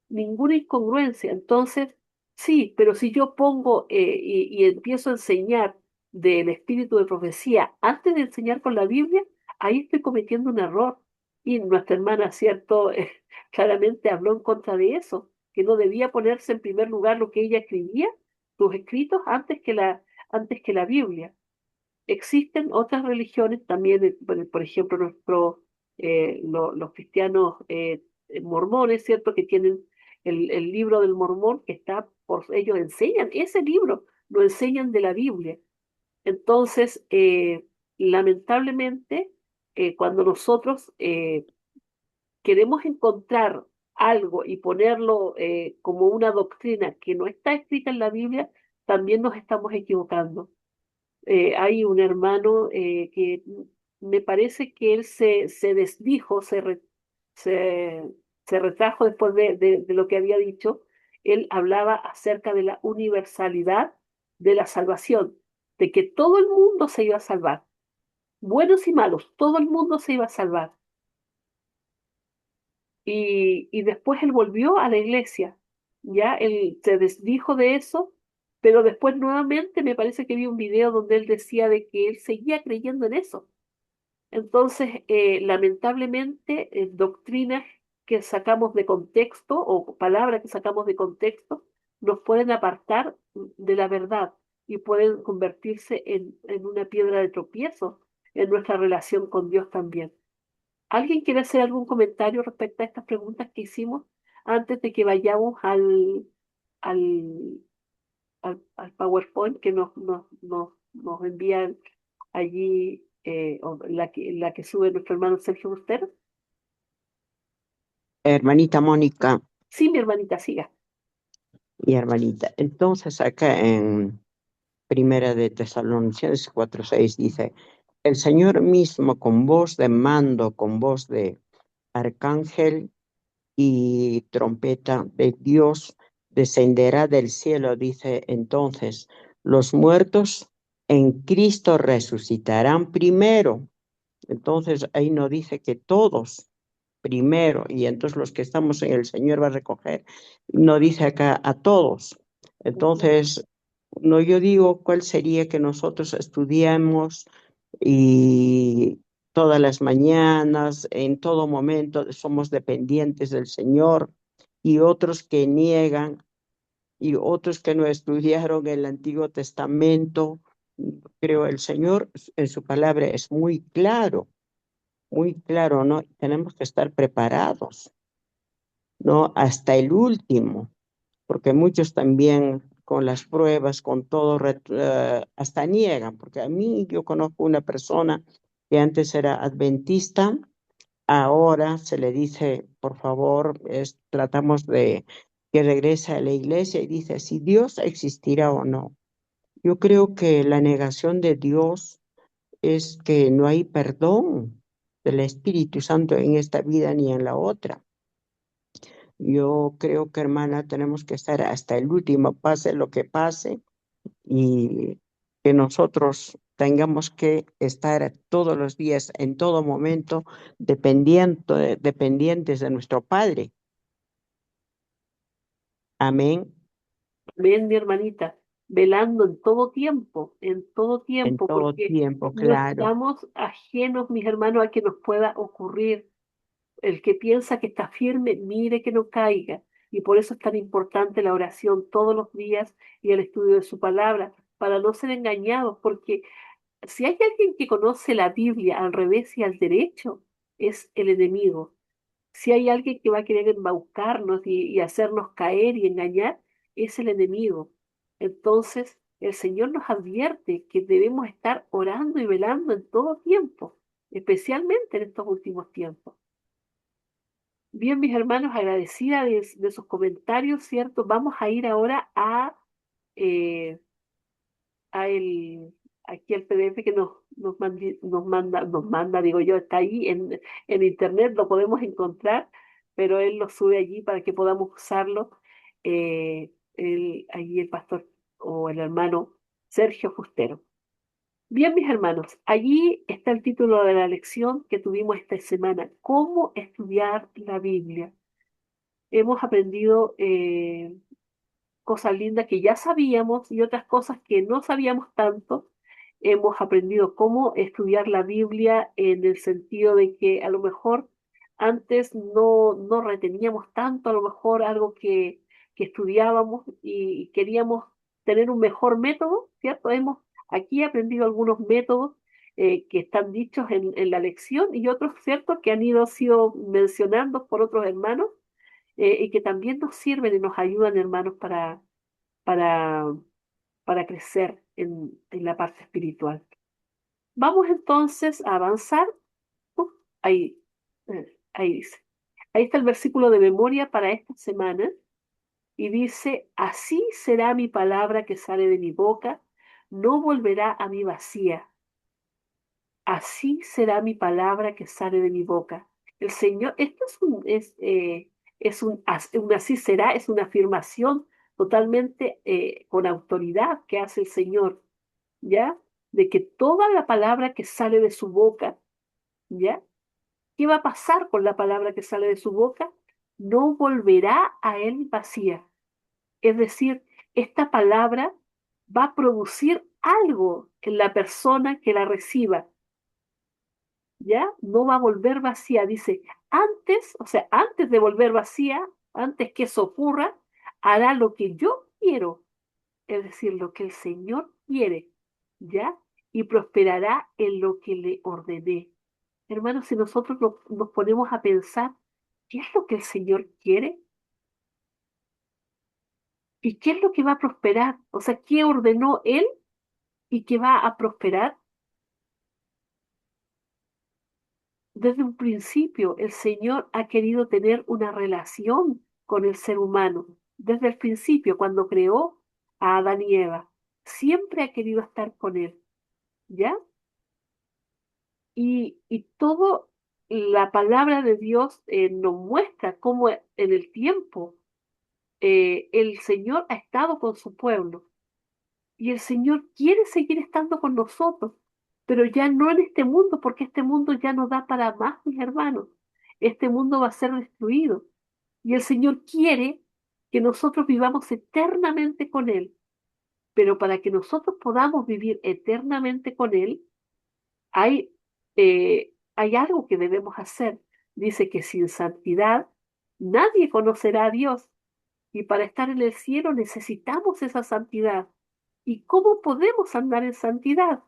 Speaker 1: ninguna incongruencia. Entonces, sí, pero si yo pongo y empiezo a enseñar del espíritu de profecía antes de enseñar con la Biblia, ahí estoy cometiendo un error. Y nuestra hermana, ¿cierto? Claramente habló en contra de eso, que no debía ponerse en primer lugar lo que ella escribía, sus escritos, antes que la Biblia. Existen otras religiones también, por ejemplo, los cristianos mormones, ¿cierto? Que tienen el libro del mormón que está, ellos enseñan ese libro, lo enseñan de la Biblia. Entonces, lamentablemente, cuando nosotros queremos encontrar algo y ponerlo como una doctrina que no está escrita en la Biblia, también nos estamos equivocando. Hay un hermano que me parece que él se desdijo, se, se retrajo después de lo que había dicho. Él hablaba acerca de la universalidad de la salvación, de que todo el mundo se iba a salvar, buenos y malos, todo el mundo se iba a salvar. Y después él volvió a la iglesia, ya él se desdijo de eso, pero después nuevamente me parece que vi un video donde él decía de que él seguía creyendo en eso. Entonces, lamentablemente, doctrinas que sacamos de contexto o palabras que sacamos de contexto nos pueden apartar de la verdad y pueden convertirse en una piedra de tropiezo en nuestra relación con Dios también. ¿Alguien quiere hacer algún comentario respecto a estas preguntas que hicimos antes de que vayamos al, al PowerPoint que nos envían allí, o la que sube nuestro hermano Sergio Bustero?
Speaker 5: Hermanita Mónica
Speaker 1: Sí, mi hermanita, siga.
Speaker 5: y hermanita. Entonces acá en Primera de Tesalonicenses 4:6 dice, el Señor mismo con voz de mando, con voz de arcángel y trompeta de Dios descenderá del cielo, dice entonces, los muertos en Cristo resucitarán primero. Entonces ahí no dice que todos primero, y entonces los que estamos en el Señor va a recoger, no dice acá a todos. Entonces, no, yo digo cuál sería que nosotros estudiamos y todas las mañanas, en todo momento, somos dependientes del Señor, y otros que niegan, y otros que no estudiaron el Antiguo Testamento. Creo el Señor en su palabra es muy claro, ¿no? Tenemos que estar preparados, ¿no? Hasta el último, porque muchos también con las pruebas, con todo, hasta niegan, porque a mí yo conozco una persona que antes era adventista, ahora se le dice, por favor, tratamos de que regrese a la iglesia y dice si Dios existirá o no. Yo creo que la negación de Dios es que no hay perdón del Espíritu Santo en esta vida ni en la otra. Yo creo que, hermana, tenemos que estar hasta el último, pase lo que pase, y que nosotros tengamos que estar todos los días, en todo momento, dependientes de nuestro Padre. Amén.
Speaker 1: Ven, mi hermanita, velando en todo
Speaker 5: En
Speaker 1: tiempo,
Speaker 5: todo
Speaker 1: porque
Speaker 5: tiempo,
Speaker 1: no
Speaker 5: claro.
Speaker 1: estamos ajenos, mis hermanos, a que nos pueda ocurrir. El que piensa que está firme, mire que no caiga. Y por eso es tan importante la oración todos los días y el estudio de su palabra, para no ser engañados, porque si hay alguien que conoce la Biblia al revés y al derecho, es el enemigo. Si hay alguien que va a querer embaucarnos y hacernos caer y engañar, es el enemigo. Entonces, el Señor nos advierte que debemos estar orando y velando en todo tiempo, especialmente en estos últimos tiempos. Bien, mis hermanos, agradecida de sus comentarios, ¿cierto? Vamos a ir ahora eh, a aquí el PDF que nos manda, digo yo, está ahí en internet, lo podemos encontrar, pero él lo sube allí para que podamos usarlo. Allí el pastor o el hermano Sergio Fustero. Bien, mis hermanos, allí está el título de la lección que tuvimos esta semana, ¿cómo estudiar la Biblia? Hemos aprendido cosas lindas que ya sabíamos y otras cosas que no sabíamos tanto. Hemos aprendido cómo estudiar la Biblia en el sentido de que a lo mejor antes no reteníamos tanto, a lo mejor algo que estudiábamos y queríamos tener un mejor método, ¿cierto? Hemos aquí aprendido algunos métodos que están dichos en la lección y otros, ¿cierto?, que sido mencionados por otros hermanos y que también nos sirven y nos ayudan, hermanos, para, para crecer en la parte espiritual. Vamos entonces a avanzar. Uf, ahí, ahí dice. Ahí está el versículo de memoria para esta semana y dice, así será mi palabra que sale de mi boca, no volverá a mí vacía. Así será mi palabra que sale de mi boca. El Señor, esto un así será, es una afirmación totalmente con autoridad que hace el Señor, ¿ya? De que toda la palabra que sale de su boca, ¿ya? ¿Qué va a pasar con la palabra que sale de su boca? No volverá a él vacía. Es decir, esta palabra va a producir algo en la persona que la reciba. ¿Ya? No va a volver vacía. Dice, antes, o sea, antes de volver vacía, antes que eso ocurra, hará lo que yo quiero, es decir, lo que el Señor quiere, ¿ya? Y prosperará en lo que le ordené. Hermanos, si nosotros nos ponemos a pensar, ¿qué es lo que el Señor quiere? ¿Y qué es lo que va a prosperar? O sea, ¿qué ordenó Él y qué va a prosperar? Desde un principio, el Señor ha querido tener una relación con el ser humano. Desde el principio, cuando creó a Adán y Eva, siempre ha querido estar con él. ¿Ya? y todo la palabra de Dios nos muestra cómo en el tiempo el Señor ha estado con su pueblo y el Señor quiere seguir estando con nosotros, pero ya no en este mundo, porque este mundo ya no da para más, mis hermanos. Este mundo va a ser destruido y el Señor quiere que nosotros vivamos eternamente con Él, pero para que nosotros podamos vivir eternamente con Él, hay algo que debemos hacer. Dice que sin santidad nadie conocerá a Dios. Y para estar en el cielo necesitamos esa santidad. ¿Y cómo podemos andar en santidad?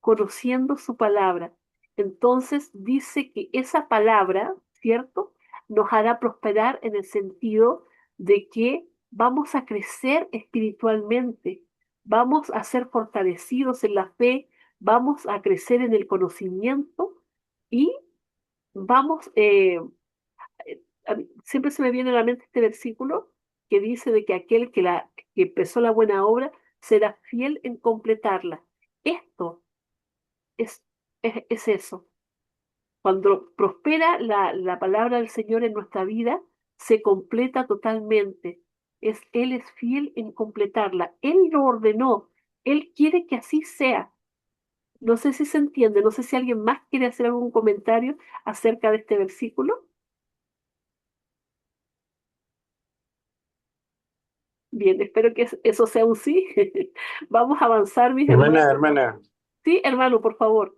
Speaker 1: Conociendo su palabra. Entonces dice que esa palabra, ¿cierto? Nos hará prosperar en el sentido de que vamos a crecer espiritualmente, vamos a ser fortalecidos en la fe, vamos a crecer en el conocimiento y vamos, siempre se me viene a la mente este versículo que dice de que aquel que empezó la buena obra será fiel en completarla. Esto es, es eso. Cuando prospera la palabra del Señor en nuestra vida, se completa totalmente. Él es fiel en completarla. Él lo ordenó. Él quiere que así sea. No sé si se entiende. No sé si alguien más quiere hacer algún comentario acerca de este versículo. Bien, espero que eso sea un sí. Vamos a avanzar, mis hermanos.
Speaker 6: Hermana,
Speaker 1: Sí, hermano, por favor.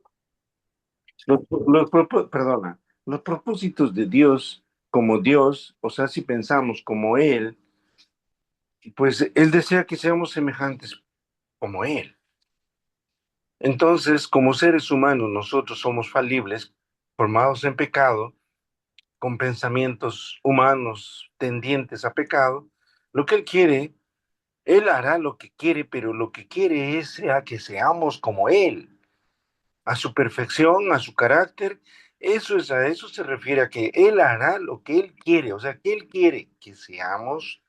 Speaker 6: perdona, los propósitos de Dios como Dios, o sea, si pensamos como Él, pues Él desea que seamos semejantes como Él. Entonces, como seres humanos, nosotros somos falibles, formados en pecado, con pensamientos humanos tendientes a pecado. Lo que Él quiere, Él hará lo que quiere, pero lo que quiere es que seamos como Él, a su perfección, a su carácter. A eso se refiere a que Él hará lo que Él quiere, o sea, que Él quiere que seamos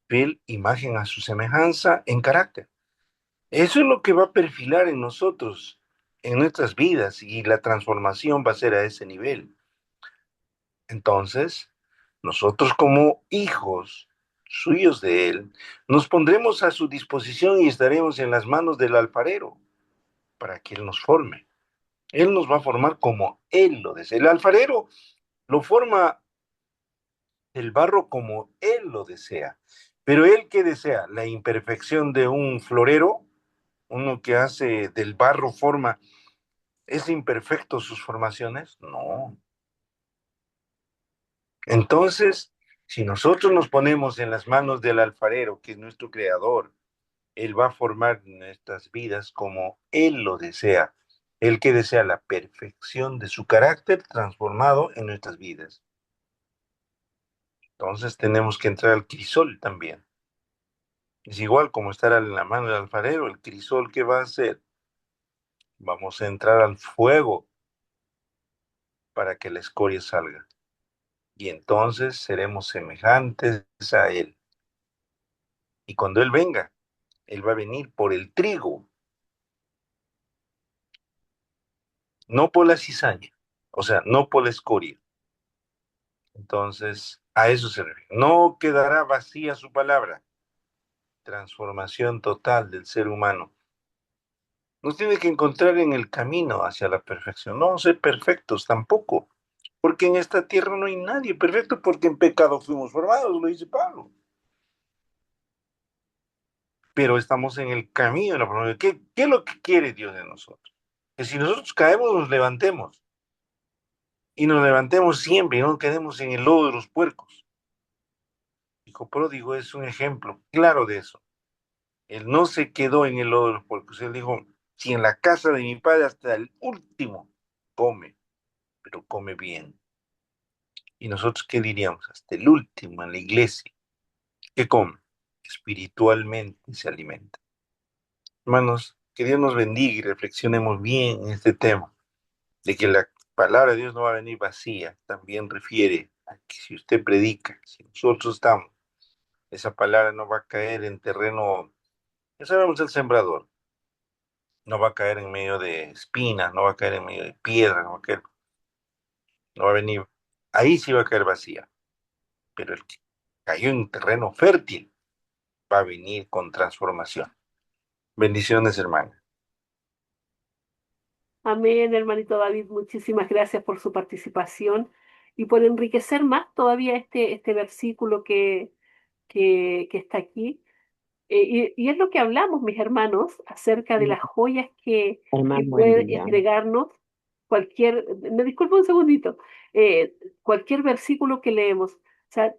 Speaker 6: fiel imagen a su semejanza en carácter. Eso es lo que va a perfilar en nosotros, en nuestras vidas, y la transformación va a ser a ese nivel. Entonces, nosotros como hijos suyos de Él, nos pondremos a su disposición y estaremos en las manos del alfarero para que Él nos forme. Él nos va a formar como Él lo desea. El alfarero lo forma el barro como Él lo desea. Pero Él, ¿qué desea? La imperfección de un florero, uno que hace del barro forma. ¿Es imperfecto sus formaciones? No. Entonces, si nosotros nos ponemos en las manos del alfarero, que es nuestro creador, Él va a formar nuestras vidas como Él lo desea. Él que desea la perfección de su carácter transformado en nuestras vidas. Entonces tenemos que entrar al crisol también. Es igual como estar en la mano del alfarero, el crisol, ¿qué va a hacer? Vamos a entrar al fuego para que la escoria salga. Y entonces seremos semejantes a Él. Y cuando Él venga, Él va a venir por el trigo, no por la cizaña, o sea, no por la escoria. Entonces, a eso se refiere. No quedará vacía su palabra. Transformación total del ser humano. Nos tiene que encontrar en el camino hacia la perfección. No ser perfectos tampoco, porque en esta tierra no hay nadie perfecto, porque en pecado fuimos formados, lo dice Pablo. Pero estamos en el camino de la perfección. ¿Qué es lo que quiere Dios de nosotros? Que si nosotros caemos, nos levantemos. Y nos levantemos siempre y no quedemos en el lodo de los puercos. Hijo pródigo es un ejemplo claro de eso. Él no se quedó en el lodo de los puercos. Él dijo, si en la casa de mi padre hasta el último come, pero come bien. ¿Y nosotros qué diríamos? Hasta el último en la iglesia. ¿Qué come? Espiritualmente se alimenta. Hermanos, que Dios nos bendiga y reflexionemos bien en este tema, de que la palabra de Dios no va a venir vacía. También refiere a que si usted predica, si nosotros estamos, esa palabra no va a caer en terreno, ya sabemos el sembrador, no va a caer en medio de espinas, no va a caer en medio de piedras, no va a venir, ahí sí va a caer vacía, pero el que cayó en terreno fértil va a venir con transformación. Bendiciones, hermano.
Speaker 1: Amén, hermanito David. Muchísimas gracias por su participación y por enriquecer más todavía este versículo que está aquí. Y es lo que hablamos, mis hermanos, acerca de las joyas que
Speaker 5: Hermano, buen
Speaker 1: puede
Speaker 5: día.
Speaker 1: entregarnos cualquier, me disculpo un segundito, cualquier versículo que leemos. O sea,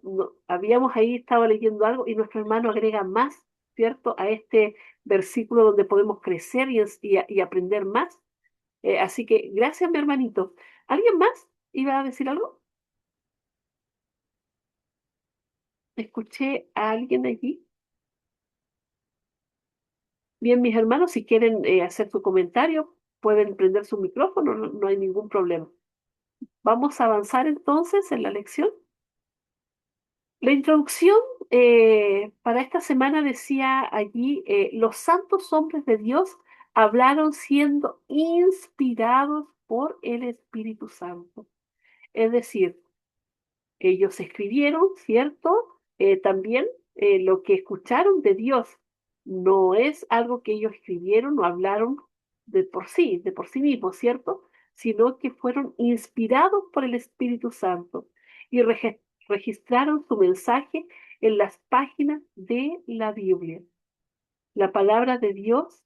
Speaker 1: habíamos ahí estado leyendo algo y nuestro hermano agrega más, ¿cierto? A este versículo donde podemos crecer y aprender más. Así que gracias, mi hermanito. ¿Alguien más iba a decir algo? ¿Escuché a alguien allí? Bien, mis hermanos, si quieren hacer su comentario, pueden prender su micrófono, no hay ningún problema. Vamos a avanzar entonces en la lección. La introducción para esta semana decía allí, los santos hombres de Dios hablaron siendo inspirados por el Espíritu Santo. Es decir, ellos escribieron, ¿cierto? También lo que escucharon de Dios no es algo que ellos escribieron o hablaron de por sí mismos, ¿cierto? Sino que fueron inspirados por el Espíritu Santo y registraron su mensaje en las páginas de la Biblia. La palabra de Dios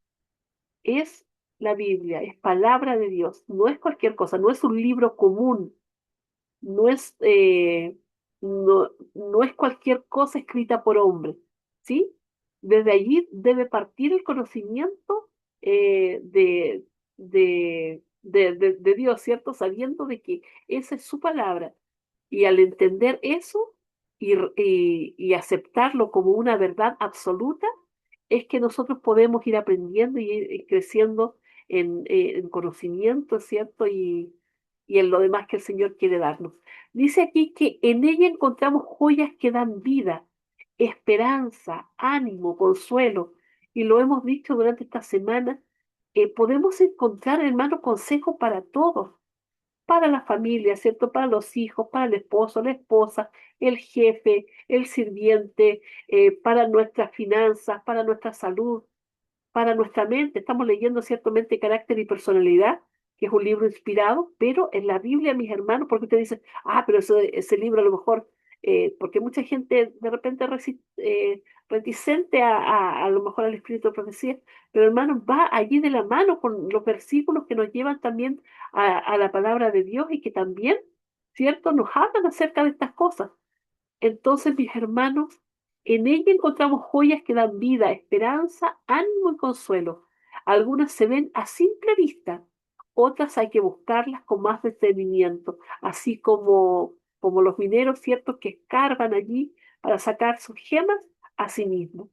Speaker 1: es la Biblia, es palabra de Dios, no es cualquier cosa, no es un libro común, no es, no es cualquier cosa escrita por hombre, ¿sí? Desde allí debe partir el conocimiento de Dios, ¿cierto? Sabiendo de que esa es su palabra. Y al entender eso y aceptarlo como una verdad absoluta, es que nosotros podemos ir aprendiendo y ir creciendo en conocimiento, ¿cierto? Y en lo demás que el Señor quiere darnos. Dice aquí que en ella encontramos joyas que dan vida, esperanza, ánimo, consuelo. Y lo hemos dicho durante esta semana, podemos encontrar, hermano, consejo para todos, para la familia, ¿cierto? Para los hijos, para el esposo, la esposa, el jefe, el sirviente, para nuestras finanzas, para nuestra salud, para nuestra mente. Estamos leyendo ciertamente Carácter y Personalidad, que es un libro inspirado, pero en la Biblia, mis hermanos, porque usted dice, ah, pero ese libro a lo mejor, porque mucha gente de repente reticente a lo mejor al espíritu de profecía, pero hermanos, va allí de la mano con los versículos que nos llevan también a la palabra de Dios y que también, ¿cierto?, nos hablan acerca de estas cosas. Entonces, mis hermanos, en ella encontramos joyas que dan vida, esperanza, ánimo y consuelo. Algunas se ven a simple vista, otras hay que buscarlas con más detenimiento, así como los mineros, ¿cierto?, que escarban allí para sacar sus gemas a sí mismos.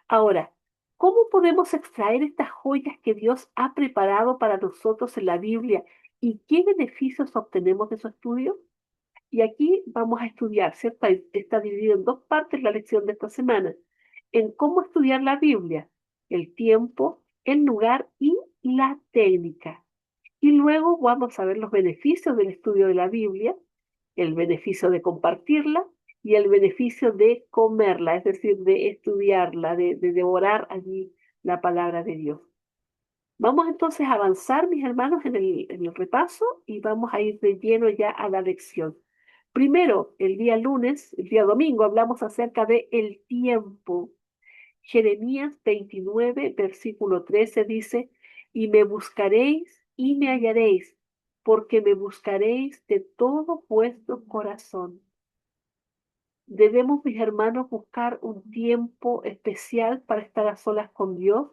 Speaker 1: Ahora, ¿cómo podemos extraer estas joyas que Dios ha preparado para nosotros en la Biblia y qué beneficios obtenemos de su estudio? Y aquí vamos a estudiar, ¿cierto? Está dividido en dos partes la lección de esta semana, en cómo estudiar la Biblia, el tiempo, el lugar y la técnica. Y luego vamos a ver los beneficios del estudio de la Biblia, el beneficio de compartirla y el beneficio de comerla, es decir, de estudiarla, de devorar allí la palabra de Dios. Vamos entonces a avanzar, mis hermanos, en el repaso y vamos a ir de lleno ya a la lección. Primero, el día lunes, el día domingo, hablamos acerca de el tiempo. Jeremías 29, versículo 13 dice, y me buscaréis y me hallaréis, porque me buscaréis de todo vuestro corazón. Debemos, mis hermanos, buscar un tiempo especial para estar a solas con Dios,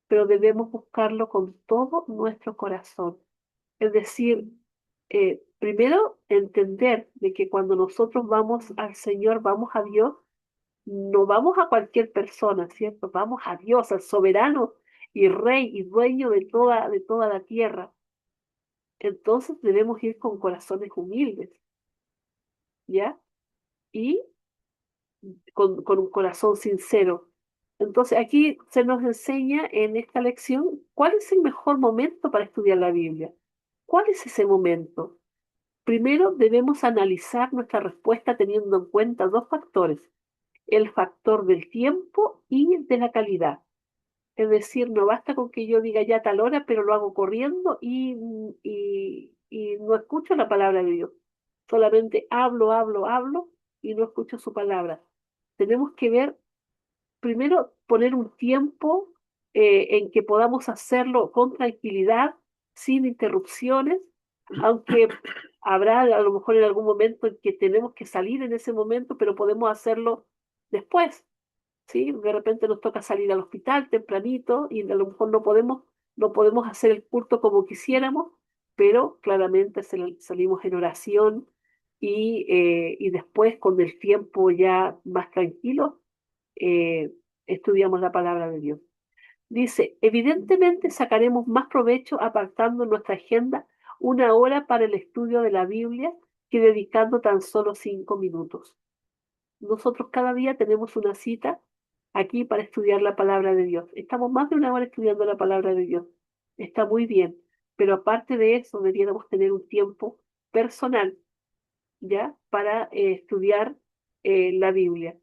Speaker 1: pero debemos buscarlo con todo nuestro corazón. Es decir, primero entender de que cuando nosotros vamos al Señor, vamos a Dios, no vamos a cualquier persona, ¿cierto? Vamos a Dios, al soberano y rey y dueño de toda la tierra. Entonces debemos ir con corazones humildes, ¿ya? Y con un corazón sincero. Entonces aquí se nos enseña en esta lección cuál es el mejor momento para estudiar la Biblia. ¿Cuál es ese momento? Primero debemos analizar nuestra respuesta teniendo en cuenta dos factores, el factor del tiempo y de la calidad. Es decir, no basta con que yo diga ya a tal hora, pero lo hago corriendo y no escucho la palabra de Dios. Solamente hablo, hablo, hablo y no escucho su palabra. Tenemos que ver, primero, poner un tiempo en que podamos hacerlo con tranquilidad, sin interrupciones, aunque habrá a lo mejor en algún momento en que tenemos que salir en ese momento, pero podemos hacerlo después. ¿Sí? De repente nos toca salir al hospital tempranito y a lo mejor no podemos hacer el culto como quisiéramos, pero claramente salimos en oración y después con el tiempo ya más tranquilo eh, estudiamos la palabra de Dios. Dice, evidentemente sacaremos más provecho apartando en nuestra agenda una hora para el estudio de la Biblia que dedicando tan solo 5 minutos. Nosotros cada día tenemos una cita aquí para estudiar la palabra de Dios. Estamos más de una hora estudiando la palabra de Dios. Está muy bien, pero aparte de eso debiéramos tener un tiempo personal, ¿ya? Para estudiar la Biblia.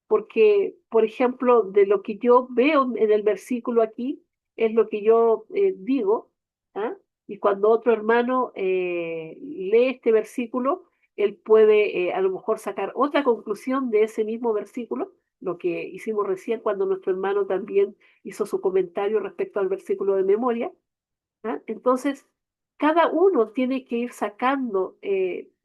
Speaker 1: Porque, por ejemplo, de lo que yo veo en el versículo aquí, es lo que yo digo, ¿ah? Y cuando otro hermano lee este versículo, él puede a lo mejor sacar otra conclusión de ese mismo versículo, lo que hicimos recién cuando nuestro hermano también hizo su comentario respecto al versículo de memoria. ¿Ah? Entonces, cada uno tiene que ir sacando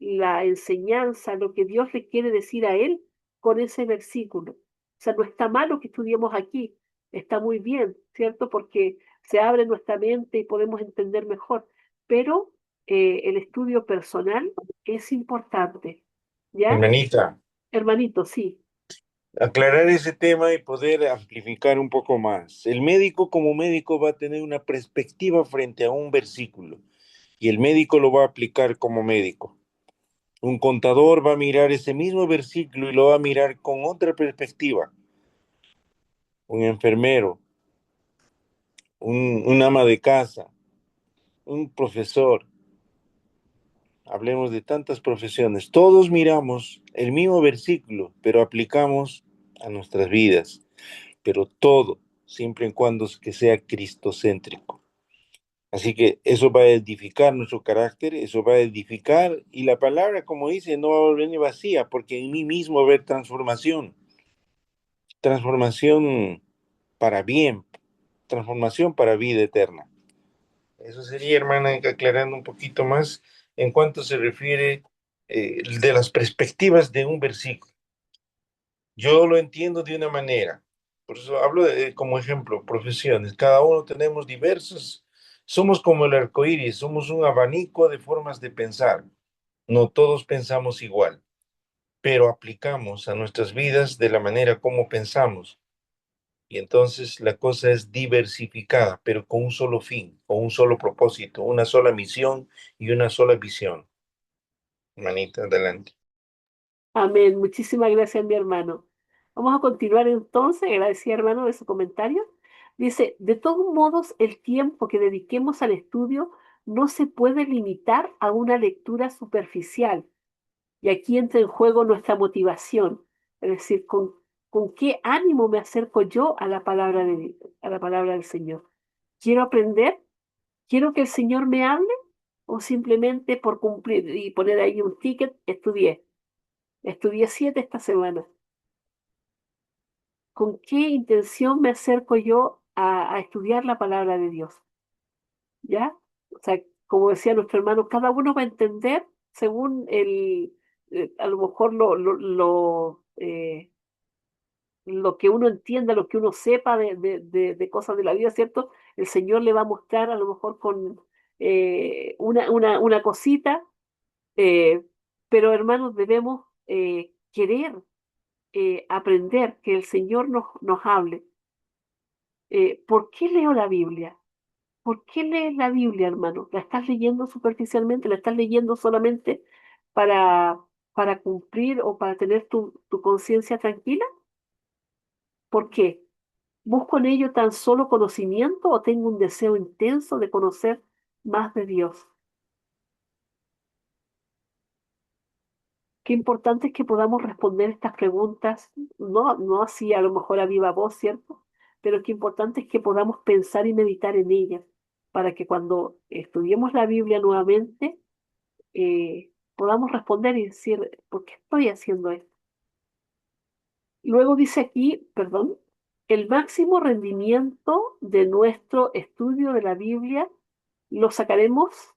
Speaker 1: la enseñanza, lo que Dios le quiere decir a él con ese versículo. O sea, no está malo que estudiemos aquí, está muy bien, ¿cierto? Porque se abre nuestra mente y podemos entender mejor, pero el estudio personal es importante, ¿ya?
Speaker 6: Hermanita,
Speaker 1: Hermanito, sí.
Speaker 6: aclarar ese tema y poder amplificar un poco más. El médico como médico va a tener una perspectiva frente a un versículo y el médico lo va a aplicar como médico. Un contador va a mirar ese mismo versículo y lo va a mirar con otra perspectiva. Un enfermero, un ama de casa, un profesor, hablemos de tantas profesiones. Todos miramos el mismo versículo, pero aplicamos a nuestras vidas. Pero todo, siempre y cuando que sea cristocéntrico. Así que eso va a edificar nuestro carácter, eso va a edificar, y la palabra, como dice, no va a volver ni vacía, porque en mí mismo va a haber transformación, transformación para bien, transformación para vida eterna. Eso sería, hermana, aclarando un poquito más en cuanto se refiere de las perspectivas de un versículo. Yo lo entiendo de una manera, por eso hablo como ejemplo, profesiones. Cada uno tenemos diversas, somos como el arco iris, somos un abanico de formas de pensar. No todos pensamos igual, pero aplicamos a nuestras vidas de la manera como pensamos. Y entonces la cosa es diversificada, pero con un solo fin, con un solo propósito, una sola misión y una sola visión. Manita, adelante.
Speaker 1: Amén. Muchísimas gracias, mi hermano. Vamos a continuar entonces. Agradecía, hermano, de su comentario. Dice, de todos modos, el tiempo que dediquemos al estudio no se puede limitar a una lectura superficial. Y aquí entra en juego nuestra motivación. Es decir, con qué ánimo me acerco yo a la palabra a la palabra del Señor. ¿Quiero aprender? ¿Quiero que el Señor me hable? ¿O simplemente por cumplir y poner ahí un ticket, estudié? Estudié 7 esta semana. ¿Con qué intención me acerco yo a estudiar la palabra de Dios? ¿Ya? O sea, como decía nuestro hermano, cada uno va a entender según a lo mejor lo que uno entienda, lo que uno sepa de cosas de la vida, ¿cierto? El Señor le va a mostrar a lo mejor con una cosita, eh, pero hermanos, debemos querer aprender que el Señor nos hable. ¿Por qué leo la Biblia? ¿Por qué lees la Biblia, hermano? ¿La estás leyendo superficialmente? ¿La estás leyendo solamente para, para cumplir o para tener tu conciencia tranquila? ¿Por qué? ¿Busco en ello tan solo conocimiento o tengo un deseo intenso de conocer más de Dios? Qué importante es que podamos responder estas preguntas, no así a lo mejor a viva voz, ¿cierto? Pero qué importante es que podamos pensar y meditar en ellas, para que cuando estudiemos la Biblia nuevamente, podamos responder y decir, ¿por qué estoy haciendo esto? Luego dice aquí, perdón, el máximo rendimiento de nuestro estudio de la Biblia lo sacaremos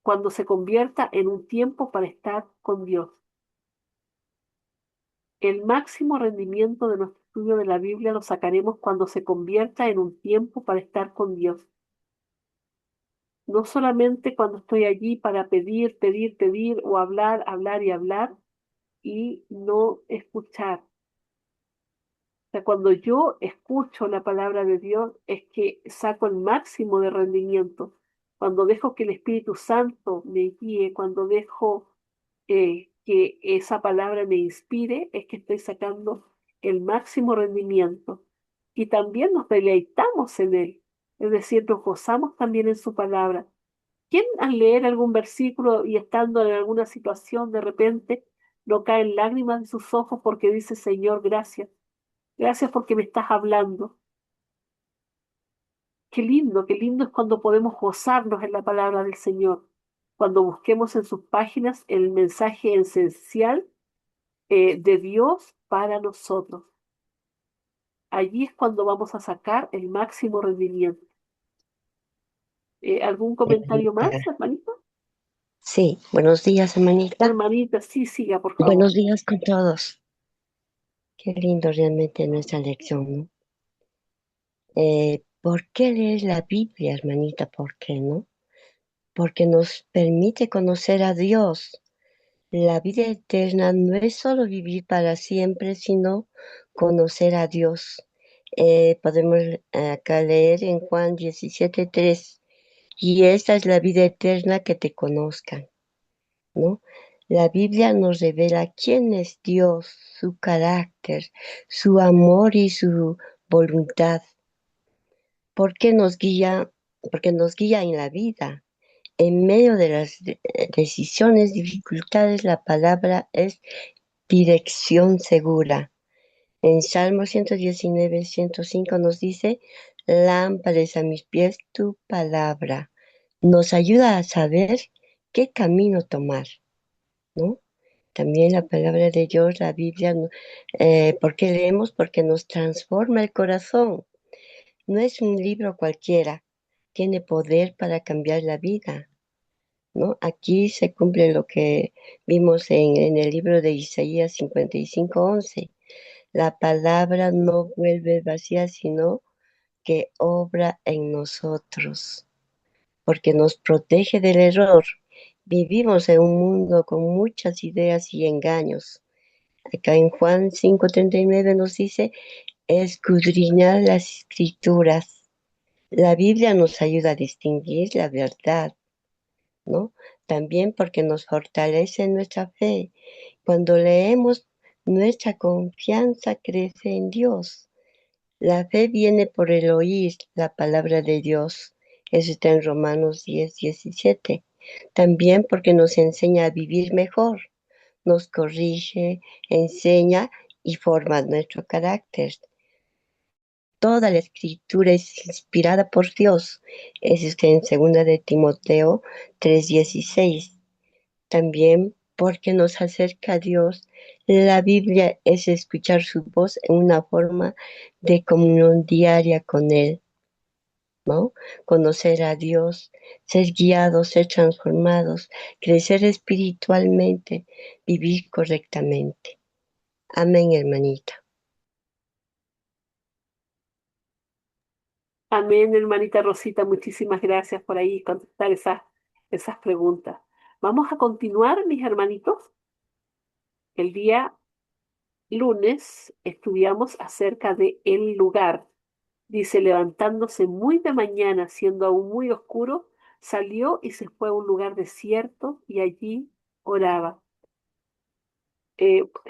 Speaker 1: cuando se convierta en un tiempo para estar con Dios. El máximo rendimiento de nuestro estudio de la Biblia lo sacaremos cuando se convierta en un tiempo para estar con Dios. No solamente cuando estoy allí para pedir, pedir, pedir o hablar, hablar y hablar y no escuchar. O sea, cuando yo escucho la palabra de Dios es que saco el máximo de rendimiento. Cuando dejo que el Espíritu Santo me guíe, cuando dejo que esa palabra me inspire, es que estoy sacando el máximo rendimiento. Y también nos deleitamos en Él, es decir, nos gozamos también en su palabra. ¿Quién al leer algún versículo y estando en alguna situación de repente no caen lágrimas de sus ojos porque dice, Señor, gracias? Gracias porque me estás hablando. Qué lindo es cuando podemos gozarnos en la palabra del Señor, cuando busquemos en sus páginas el mensaje esencial de Dios para nosotros. Allí es cuando vamos a sacar el máximo rendimiento. ¿Algún comentario más,
Speaker 7: Hermanita.
Speaker 1: hermanita?
Speaker 7: Sí, buenos días, hermanita.
Speaker 1: Hermanita, sí, siga, por favor.
Speaker 7: Buenos días con todos. Qué lindo realmente nuestra lección, ¿no? ¿Por qué leer la Biblia, hermanita? ¿Por qué no? Porque nos permite conocer a Dios. La vida eterna no es solo vivir para siempre, sino conocer a Dios. Podemos acá leer en Juan 17:3, y esta es la vida eterna, que te conozcan, ¿no? La Biblia nos revela quién es Dios, su carácter, su amor y su voluntad. ¿Por qué nos guía? Porque nos guía en la vida. En medio de las decisiones, dificultades, la palabra es dirección segura. En Salmo 119:105 nos dice, lámpara es a mis pies tu palabra. Nos ayuda a saber qué camino tomar, ¿no? También la palabra de Dios, la Biblia, ¿por qué leemos? Porque nos transforma el corazón. No es un libro cualquiera, tiene poder para cambiar la vida, ¿no? Aquí se cumple lo que vimos en el libro de Isaías 55:11. La palabra no vuelve vacía, sino que obra en nosotros, porque nos protege del error. Vivimos en un mundo con muchas ideas y engaños. Acá en Juan 5:39 nos dice, escudriñad las escrituras. La Biblia nos ayuda a distinguir la verdad, ¿no? También porque nos fortalece nuestra fe. Cuando leemos, nuestra confianza crece en Dios. La fe viene por el oír la palabra de Dios. Eso está en Romanos 10:17. También porque nos enseña a vivir mejor, nos corrige, enseña y forma nuestro carácter. Toda la escritura es inspirada por Dios. Eso está en 2 de Timoteo 3:16. También porque nos acerca a Dios. La Biblia es escuchar su voz en una forma de comunión diaria con Él, ¿no? Conocer a Dios, ser guiados, ser transformados, crecer espiritualmente, vivir correctamente. Amén, hermanita.
Speaker 1: Amén, hermanita Rosita, muchísimas gracias por ahí contestar esas preguntas. Vamos a continuar, mis hermanitos. El día lunes estudiamos acerca de el lugar. Dice, levantándose muy de mañana, siendo aún muy oscuro, salió y se fue a un lugar desierto y allí oraba.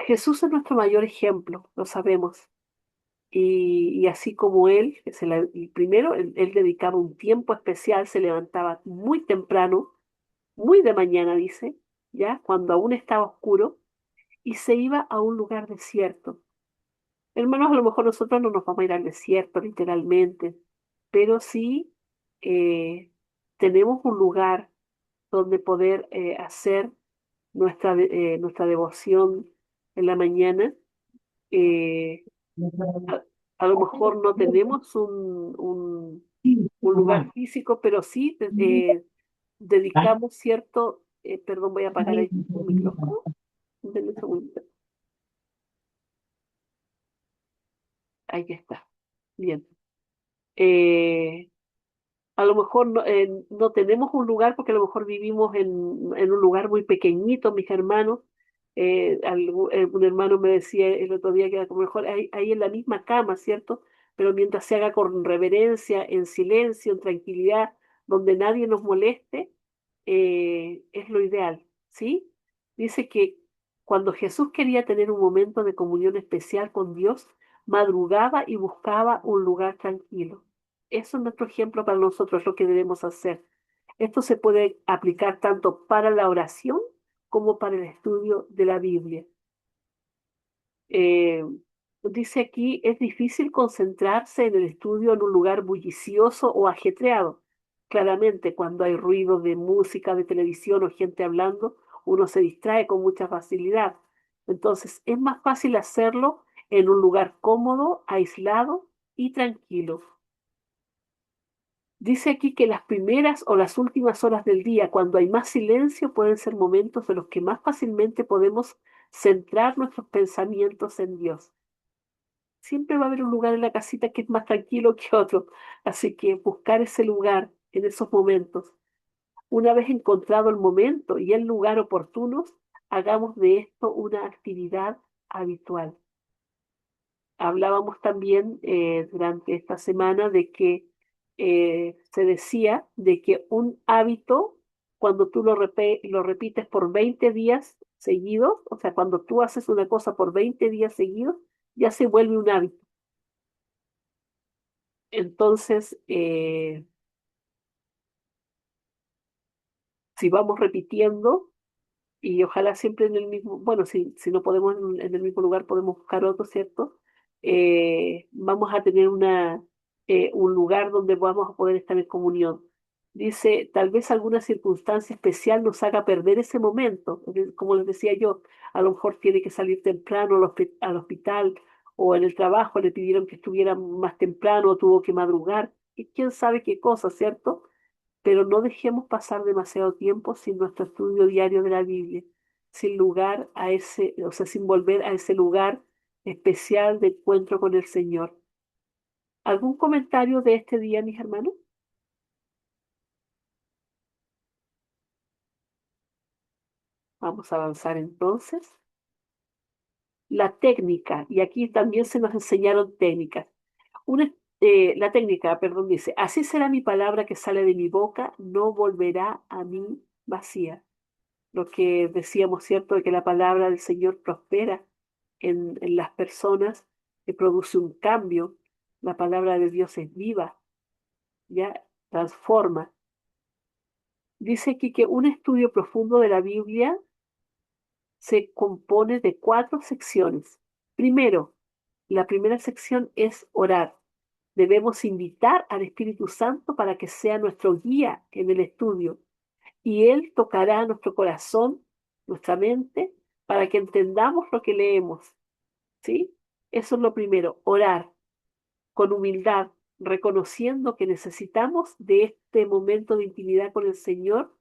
Speaker 1: Jesús es nuestro mayor ejemplo, lo sabemos. y así como él, el primero, él dedicaba un tiempo especial, se levantaba muy temprano, muy de mañana, dice, ya, cuando aún estaba oscuro, y se iba a un lugar desierto. Hermanos, a lo mejor nosotros no nos vamos a ir al desierto, literalmente, pero sí eh, tenemos un lugar donde poder hacer nuestra devoción en la mañana. Eh, a, a lo mejor no tenemos un lugar físico, pero sí dedicamos cierto, perdón, voy a apagar ahí un micrófono. Denme un segundo. Ahí está. Bien. Eh, a lo mejor no tenemos un lugar porque a lo mejor vivimos en un lugar muy pequeñito, mis hermanos. Un hermano me decía el otro día que a lo mejor ahí en la misma cama, ¿cierto? Pero mientras se haga con reverencia, en silencio, en tranquilidad, donde nadie nos moleste, es lo ideal, ¿sí? Dice que cuando Jesús quería tener un momento de comunión especial con Dios, madrugaba y buscaba un lugar tranquilo. Eso es nuestro ejemplo para nosotros, lo que debemos hacer. Esto se puede aplicar tanto para la oración como para el estudio de la Biblia. Eh, Dice aquí, es difícil concentrarse en el estudio en un lugar bullicioso o ajetreado. Claramente, cuando hay ruido de música, de televisión o gente hablando, uno se distrae con mucha facilidad. Entonces, es más fácil hacerlo en un lugar cómodo, aislado y tranquilo. Dice aquí que las primeras o las últimas horas del día, cuando hay más silencio, pueden ser momentos en los que más fácilmente podemos centrar nuestros pensamientos en Dios. Siempre va a haber un lugar en la casita que es más tranquilo que otro, así que buscar ese lugar en esos momentos. Una vez encontrado el momento y el lugar oportunos, hagamos de esto una actividad habitual. Hablábamos también durante esta semana de que se decía de que un hábito, cuando tú lo repites por 20 días seguidos, o sea, cuando tú haces una cosa por 20 días seguidos, ya se vuelve un hábito. Entonces, si vamos repitiendo, y ojalá siempre en el mismo, bueno, si no podemos en el mismo lugar, podemos buscar otro, ¿cierto? Vamos a tener un lugar donde vamos a poder estar en comunión. Dice, tal vez alguna circunstancia especial nos haga perder ese momento. Como les decía yo, a lo mejor tiene que salir temprano al hospital o en el trabajo le pidieron que estuviera más temprano, tuvo que madrugar, y quién sabe qué cosa, ¿cierto? Pero no dejemos pasar demasiado tiempo sin nuestro estudio diario de la Biblia, sin lugar a ese, o sea, sin volver a ese lugar especial de encuentro con el Señor. ¿Algún comentario de este día, mis hermanos? Vamos a avanzar entonces. La técnica, y aquí también se nos enseñaron técnicas. La técnica, perdón, dice, así será mi palabra que sale de mi boca, no volverá a mí vacía. Lo que decíamos, ¿cierto? De que la palabra del Señor prospera en las personas, que produce un cambio. La palabra de Dios es viva, ya transforma. Dice aquí que un estudio profundo de la Biblia se compone de 4 secciones. Primero, la primera sección es orar. Debemos invitar al Espíritu Santo para que sea nuestro guía en el estudio y Él tocará nuestro corazón, nuestra mente, para que entendamos lo que leemos. ¿Sí? Eso es lo primero, orar con humildad, reconociendo que necesitamos de este momento de intimidad con el Señor.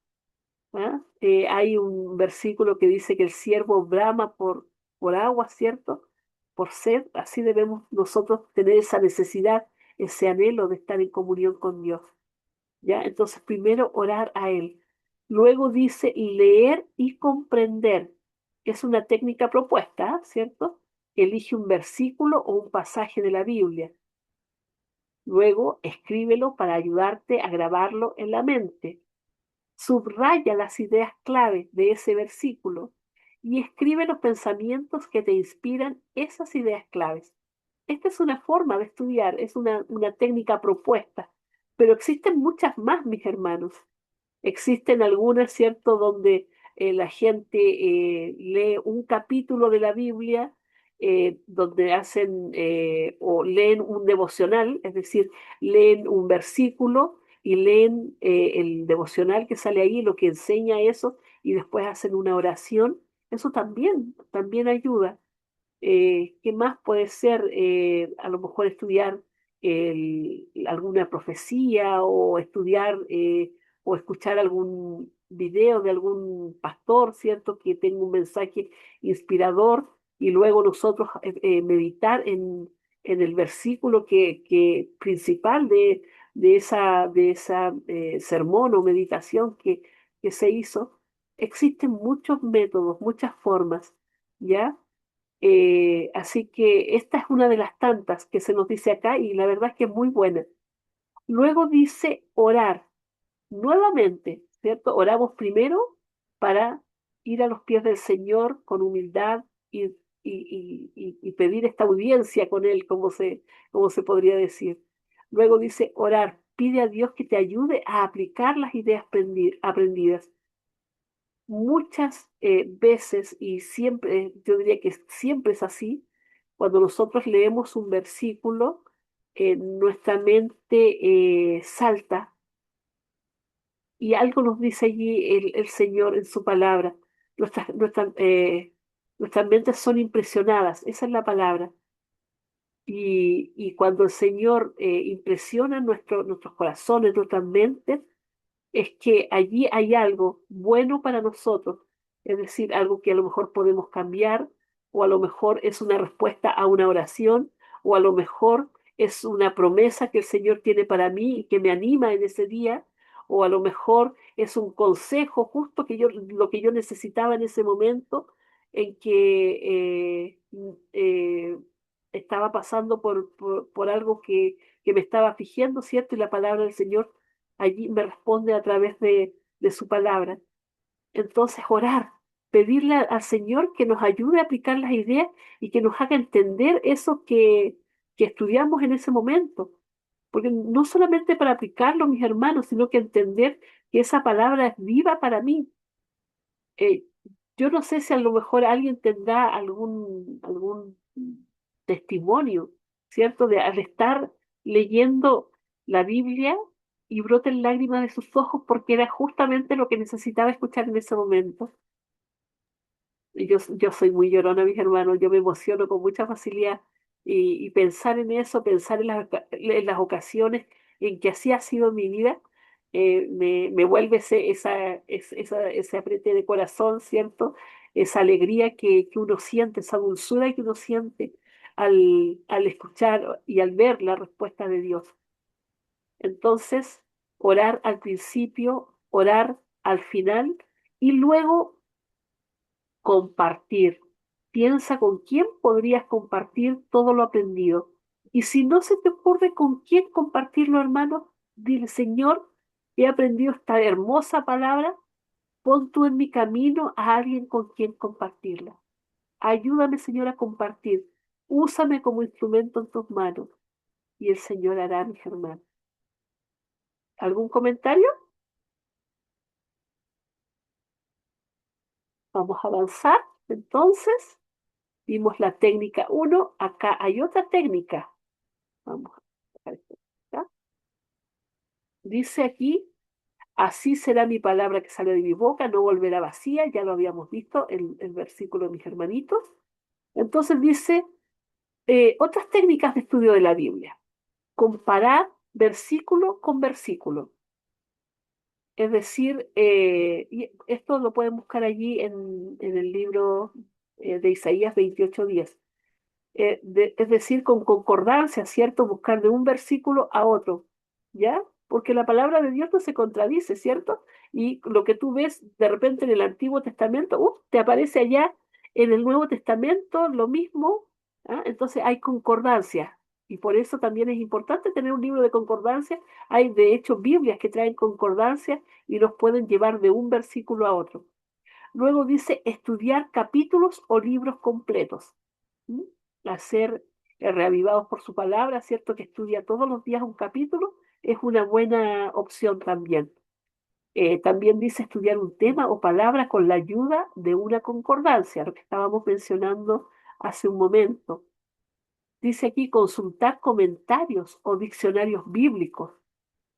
Speaker 1: ¿Ah? Hay un versículo que dice que el siervo brama por agua, ¿cierto? Por sed, así debemos nosotros tener esa necesidad, ese anhelo de estar en comunión con Dios. ¿Ya? Entonces, primero orar a Él. Luego dice leer y comprender. Es una técnica propuesta, ¿cierto? Elige un versículo o un pasaje de la Biblia. Luego escríbelo para ayudarte a grabarlo en la mente. Subraya las ideas clave de ese versículo y escribe los pensamientos que te inspiran esas ideas claves. esta es una forma de estudiar, es una técnica propuesta, pero existen muchas más, mis hermanos. Existen algunas, ¿cierto?, donde la gente lee un capítulo de la Biblia, donde hacen o leen un devocional, es decir, leen un versículo y leen el devocional que sale ahí, lo que enseña eso, y después hacen una oración. Eso también ayuda. ¿Qué más puede ser? A lo mejor estudiar alguna profecía o estudiar o escuchar algún video de algún pastor, ¿cierto? Que tenga un mensaje inspirador y luego nosotros meditar en el versículo que principal de esa sermón o meditación que se hizo. Existen muchos métodos, muchas formas, ¿ya? Así que esta es una de las tantas que se nos dice acá y la verdad es que es muy buena. Luego dice orar nuevamente, ¿cierto? Oramos primero para ir a los pies del Señor con humildad y pedir esta audiencia con Él, como se podría decir. Luego dice orar, pide a Dios que te ayude a aplicar las ideas aprendidas. Muchas veces, y siempre, yo diría que siempre es así, cuando nosotros leemos un versículo, nuestra mente salta y algo nos dice allí el Señor en su palabra. Nuestras mentes son impresionadas, esa es la palabra. Y cuando el Señor impresiona nuestros corazones, nuestras mentes, es que allí hay algo bueno para nosotros, es decir, algo que a lo mejor podemos cambiar, o a lo mejor es una respuesta a una oración, o a lo mejor es una promesa que el Señor tiene para mí y que me anima en ese día, o a lo mejor es un consejo justo lo que yo necesitaba en ese momento en que estaba pasando por algo que me estaba afligiendo, ¿cierto? Y la palabra del Señor allí me responde a través de su palabra. Entonces, orar, pedirle al Señor que nos ayude a aplicar las ideas y que nos haga entender eso que estudiamos en ese momento. Porque no solamente para aplicarlo, mis hermanos, sino que entender que esa palabra es viva para mí. Eh, yo no sé si a lo mejor alguien tendrá algún testimonio, ¿cierto? De al estar leyendo la Biblia y broten lágrimas de sus ojos porque era justamente lo que necesitaba escuchar en ese momento. Y yo soy muy llorona, mis hermanos, yo me emociono con mucha facilidad y pensar en eso, pensar en las ocasiones en que así ha sido mi vida, me vuelve ese apriete de corazón, ¿cierto? Esa alegría que uno siente, esa dulzura que uno siente al escuchar y al ver la respuesta de Dios. Entonces, orar al principio, orar al final y luego compartir. Piensa con quién podrías compartir todo lo aprendido. Y si no se te ocurre con quién compartirlo, hermano, dile, Señor, he aprendido esta hermosa palabra, pon tú en mi camino a alguien con quien compartirla. Ayúdame, Señor, a compartir. Úsame como instrumento en tus manos. Y el Señor hará, mis hermanos. ¿Algún comentario? Vamos a avanzar. Entonces, vimos la técnica 1. Acá hay otra técnica. Vamos a sacar esto acá. Dice aquí, así será mi palabra que sale de mi boca, no volverá vacía, ya lo habíamos visto en el versículo de mis hermanitos. Entonces dice, otras técnicas de estudio de la Biblia. Comparar versículo con versículo. Es decir, y esto lo pueden buscar allí en el libro de Isaías 28:10. Es decir, con concordancia, ¿cierto? Buscar de un versículo a otro, ¿ya? Porque la palabra de Dios no se contradice, ¿cierto? Y lo que tú ves de repente en el Antiguo Testamento, te aparece allá en el Nuevo Testamento lo mismo, ¿ah? Entonces hay concordancia. Y por eso también es importante tener un libro de concordancia. Hay, de hecho, Biblias que traen concordancia y nos pueden llevar de un versículo a otro. Luego dice estudiar capítulos o libros completos. ¿Mm? Hacer Reavivados por su palabra, ¿cierto? Que estudia todos los días un capítulo, es una buena opción también. También dice estudiar un tema o palabra con la ayuda de una concordancia, lo que estábamos mencionando hace un momento. Dice aquí consultar comentarios o diccionarios bíblicos,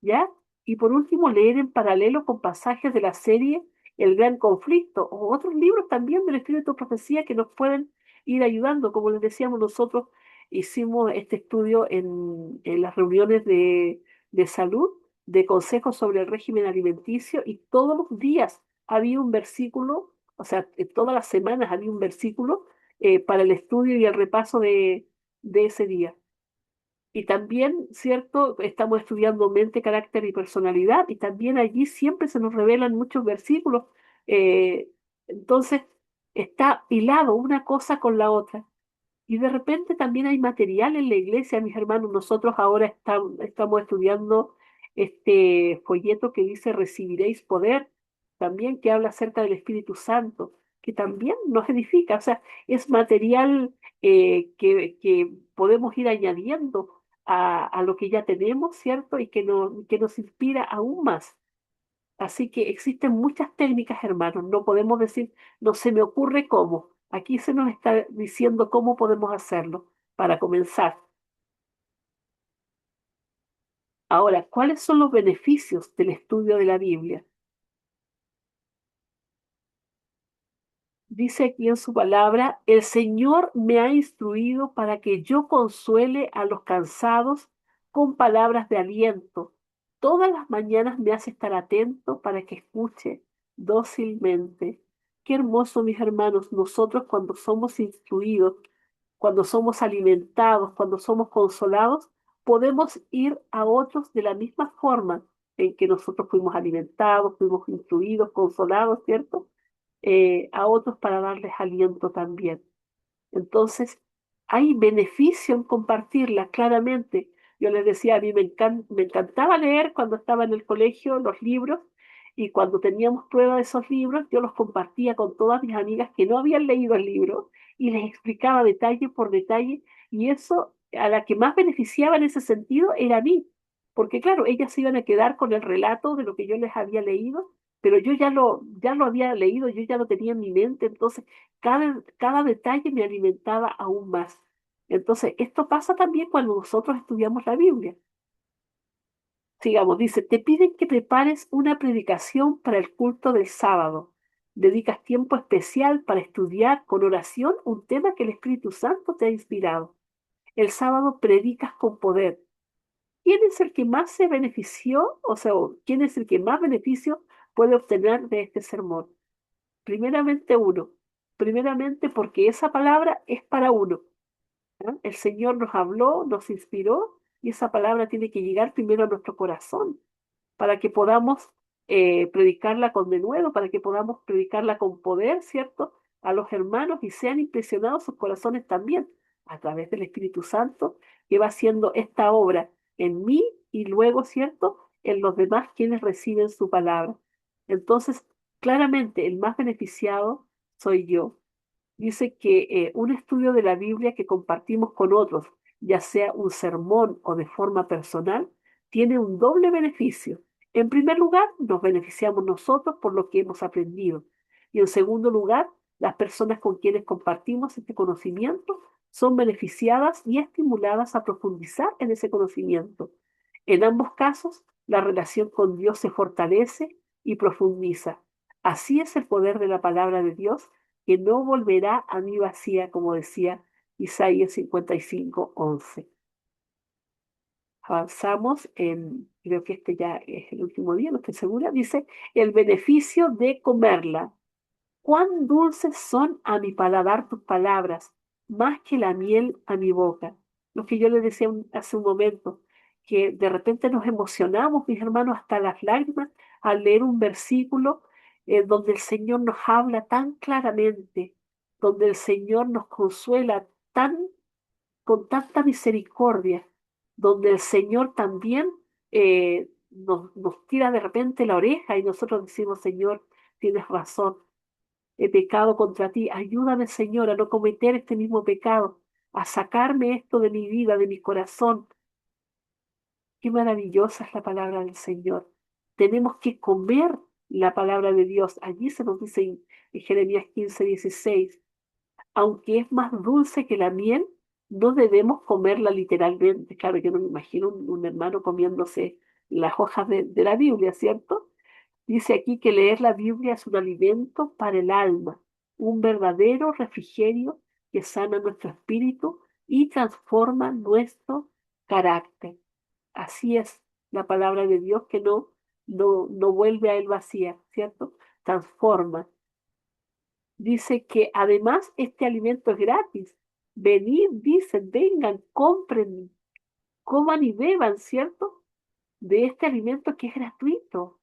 Speaker 1: ¿ya? Y por último, leer en paralelo con pasajes de la serie El Gran Conflicto o otros libros también del Espíritu de Profecía que nos pueden ir ayudando. Como les decíamos, nosotros hicimos este estudio en las reuniones de salud, de consejos sobre el régimen alimenticio y todos los días había un versículo, o sea, todas las semanas había un versículo para el estudio y el repaso de ese día. Y también, ¿cierto? Estamos estudiando mente, carácter y personalidad, y también allí siempre se nos revelan muchos versículos. eh, entonces, está hilado una cosa con la otra. Y de repente también hay material en la iglesia, mis hermanos. Nosotros ahora estamos estudiando este folleto que dice Recibiréis poder, también que habla acerca del Espíritu Santo, que también nos edifica. O sea, es material que podemos ir añadiendo a lo que ya tenemos, ¿cierto? Y que nos inspira aún más. Así que existen muchas técnicas, hermanos. No podemos decir, no se me ocurre cómo. Aquí se nos está diciendo cómo podemos hacerlo para comenzar. Ahora, ¿cuáles son los beneficios del estudio de la Biblia? Dice aquí en su palabra, el Señor me ha instruido para que yo consuele a los cansados con palabras de aliento. Todas las mañanas me hace estar atento para que escuche dócilmente. Qué hermoso, mis hermanos, nosotros cuando somos instruidos, cuando somos alimentados, cuando somos consolados, podemos ir a otros de la misma forma en que nosotros fuimos alimentados, fuimos instruidos, consolados, ¿cierto? A otros para darles aliento también. Entonces, hay beneficio en compartirla, claramente. Yo les decía, a mí me encantaba leer cuando estaba en el colegio los libros y cuando teníamos prueba de esos libros, yo los compartía con todas mis amigas que no habían leído el libro y les explicaba detalle por detalle y eso a la que más beneficiaba en ese sentido era a mí, porque claro, ellas se iban a quedar con el relato de lo que yo les había leído, pero yo ya lo había leído, yo ya lo tenía en mi mente, entonces cada detalle me alimentaba aún más. Entonces, esto pasa también cuando nosotros estudiamos la Biblia. Sigamos, dice, te piden que prepares una predicación para el culto del sábado. Dedicas tiempo especial para estudiar con oración un tema que el Espíritu Santo te ha inspirado. El sábado predicas con poder. ¿Quién es el que más se benefició? O sea, ¿quién es el que más beneficio puede obtener de este sermón? Primeramente uno. Primeramente porque esa palabra es para uno. ¿Ah? El Señor nos habló, nos inspiró y esa palabra tiene que llegar primero a nuestro corazón para que podamos predicarla con denuedo, para que podamos predicarla con poder, ¿cierto? A los hermanos y sean impresionados sus corazones también a través del Espíritu Santo que va haciendo esta obra en mí y luego, ¿cierto? En los demás quienes reciben su palabra. Entonces, claramente el más beneficiado soy yo. Dice que un estudio de la Biblia que compartimos con otros, ya sea un sermón o de forma personal, tiene un doble beneficio. En primer lugar, nos beneficiamos nosotros por lo que hemos aprendido. Y en segundo lugar, las personas con quienes compartimos este conocimiento son beneficiadas y estimuladas a profundizar en ese conocimiento. En ambos casos, la relación con Dios se fortalece y profundiza. Así es el poder de la palabra de Dios que no volverá a mí vacía, como decía Isaías 55:11. Avanzamos creo que este ya es el último día, no estoy segura, dice, el beneficio de comerla. Cuán dulces son a mi paladar tus palabras, más que la miel a mi boca. Lo que yo les decía hace un momento, que de repente nos emocionamos, mis hermanos, hasta las lágrimas al leer un versículo donde el Señor nos habla tan claramente, donde el Señor nos consuela con tanta misericordia, donde el Señor también nos tira de repente la oreja y nosotros decimos, Señor, tienes razón, he pecado contra ti, ayúdame, Señor, a no cometer este mismo pecado. a sacarme esto de mi vida, de mi corazón. Qué maravillosa es la palabra del Señor. Tenemos que comer la palabra de Dios. Allí se nos dice en Jeremías 15:16, aunque es más dulce que la miel, no debemos comerla literalmente. Claro, yo no me imagino un hermano comiéndose las hojas de la Biblia, ¿cierto? Dice aquí que leer la Biblia es un alimento para el alma, un verdadero refrigerio que sana nuestro espíritu y transforma nuestro carácter. Así es la palabra de Dios que no vuelve a él vacía, ¿cierto? Transforma. Dice que además este alimento es gratis. Venid, dice, vengan, compren, coman y beban, ¿cierto? De este alimento que es gratuito.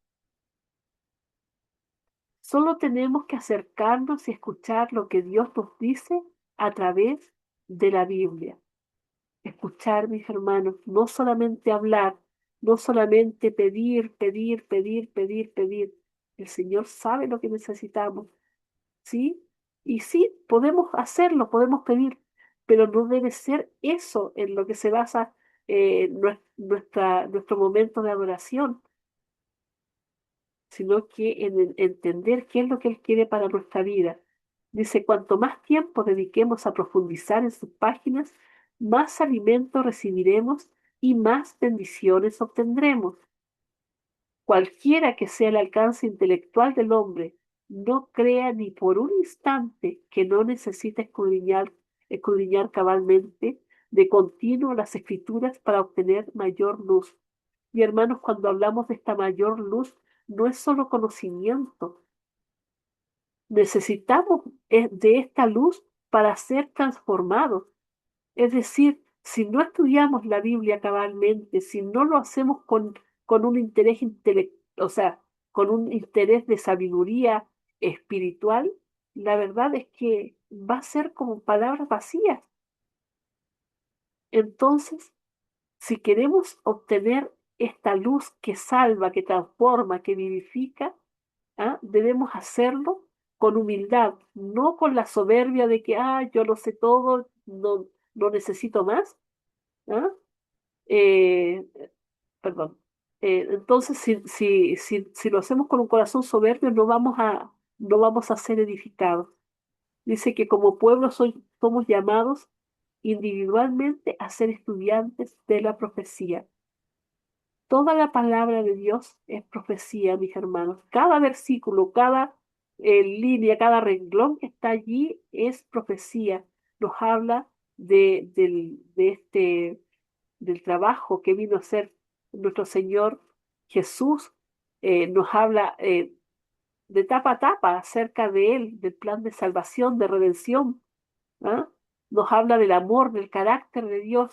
Speaker 1: Solo tenemos que acercarnos y escuchar lo que Dios nos dice a través de la Biblia. Escuchar, mis hermanos, no solamente hablar, no solamente pedir, pedir, pedir, pedir, pedir. El Señor sabe lo que necesitamos, ¿sí? Y sí, podemos hacerlo, podemos pedir, pero no debe ser eso en lo que se basa nuestro momento de adoración, sino que en entender qué es lo que Él quiere para nuestra vida. Dice, cuanto más tiempo dediquemos a profundizar en sus páginas, más alimento recibiremos y más bendiciones obtendremos. Cualquiera que sea el alcance intelectual del hombre, no crea ni por un instante que no necesita escudriñar cabalmente de continuo las escrituras para obtener mayor luz. Y hermanos, cuando hablamos de esta mayor luz, no es solo conocimiento. Necesitamos de esta luz para ser transformados. Es decir, si no estudiamos la Biblia cabalmente, si no lo hacemos con un interés o sea, con un interés de sabiduría espiritual, la verdad es que va a ser como palabras vacías. Entonces, si queremos obtener esta luz que salva, que transforma, que vivifica, debemos hacerlo con humildad, no con la soberbia de que, yo lo sé todo, no necesito más. ¿Ah? Eh, Perdón. Entonces, si lo hacemos con un corazón soberbio, no vamos a ser edificados. Dice que como pueblo somos llamados individualmente a ser estudiantes de la profecía. Toda la palabra de Dios es profecía, mis hermanos. Cada versículo, cada línea, cada renglón que está allí es profecía. Nos habla del trabajo que vino a hacer nuestro Señor Jesús. Nos habla de tapa a tapa acerca de Él, del plan de salvación, de redención. ¿Ah? Nos habla del amor, del carácter de Dios.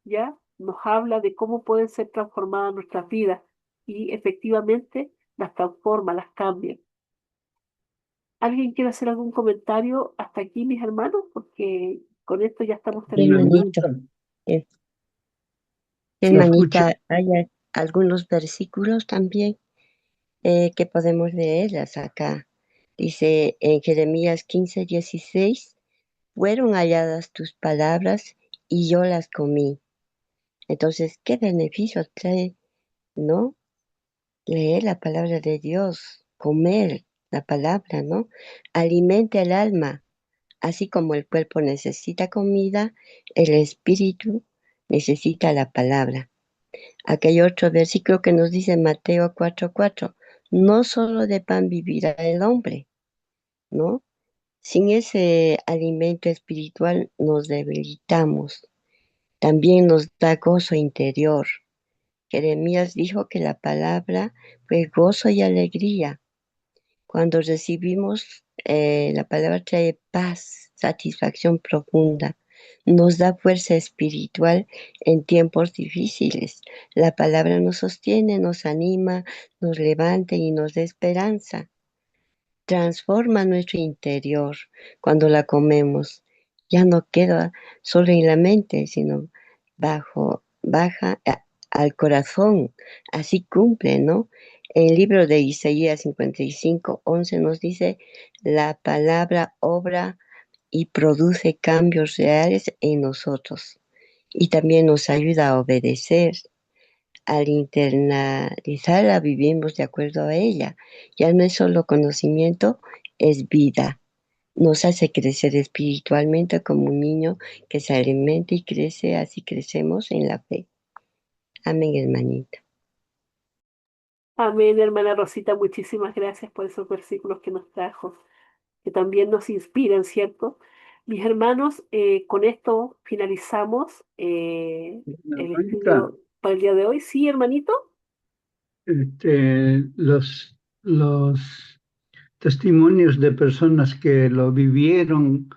Speaker 1: ¿Ya? Nos habla de cómo pueden ser transformadas nuestras vidas y efectivamente las transforma, las cambia. ¿Alguien quiere hacer algún comentario hasta aquí, mis hermanos? Porque con esto ya estamos terminando.
Speaker 7: Hermanito, eh,
Speaker 3: Sí, escucho.
Speaker 7: hermanita, hay algunos versículos también que podemos leerlas acá. Dice en Jeremías 15:16, fueron halladas tus palabras y yo las comí. Entonces, ¿qué beneficio trae, no? Leer la palabra de Dios, comer la palabra, ¿no? Alimenta el alma, así como el cuerpo necesita comida, el espíritu necesita la palabra. Aquí hay otro versículo que nos dice Mateo 4:4, no solo de pan vivirá el hombre, ¿no? Sin ese alimento espiritual nos debilitamos. También nos da gozo interior. Jeremías dijo que la palabra fue gozo y alegría. Cuando recibimos la palabra trae paz, satisfacción profunda, nos da fuerza espiritual en tiempos difíciles. La palabra nos sostiene, nos anima, nos levanta y nos da esperanza. Transforma nuestro interior cuando la comemos. Ya no queda solo en la mente, sino baja al corazón. Así cumple, ¿no? El libro de Isaías 55:11 nos dice, la palabra obra y produce cambios reales en nosotros. Y también nos ayuda a obedecer. Al internalizarla, vivimos de acuerdo a ella. Ya no es solo conocimiento, es vida. Nos hace crecer espiritualmente como un niño que se alimenta y crece, así crecemos en la fe. Amén, hermanita.
Speaker 1: Amén, hermana Rosita, muchísimas gracias por esos versículos que nos trajo, que también nos inspiran, ¿cierto? Mis hermanos, con esto finalizamos el
Speaker 3: Mónica,
Speaker 1: estudio para el día de hoy. ¿Sí, hermanito?
Speaker 3: los testimonios de personas que lo vivieron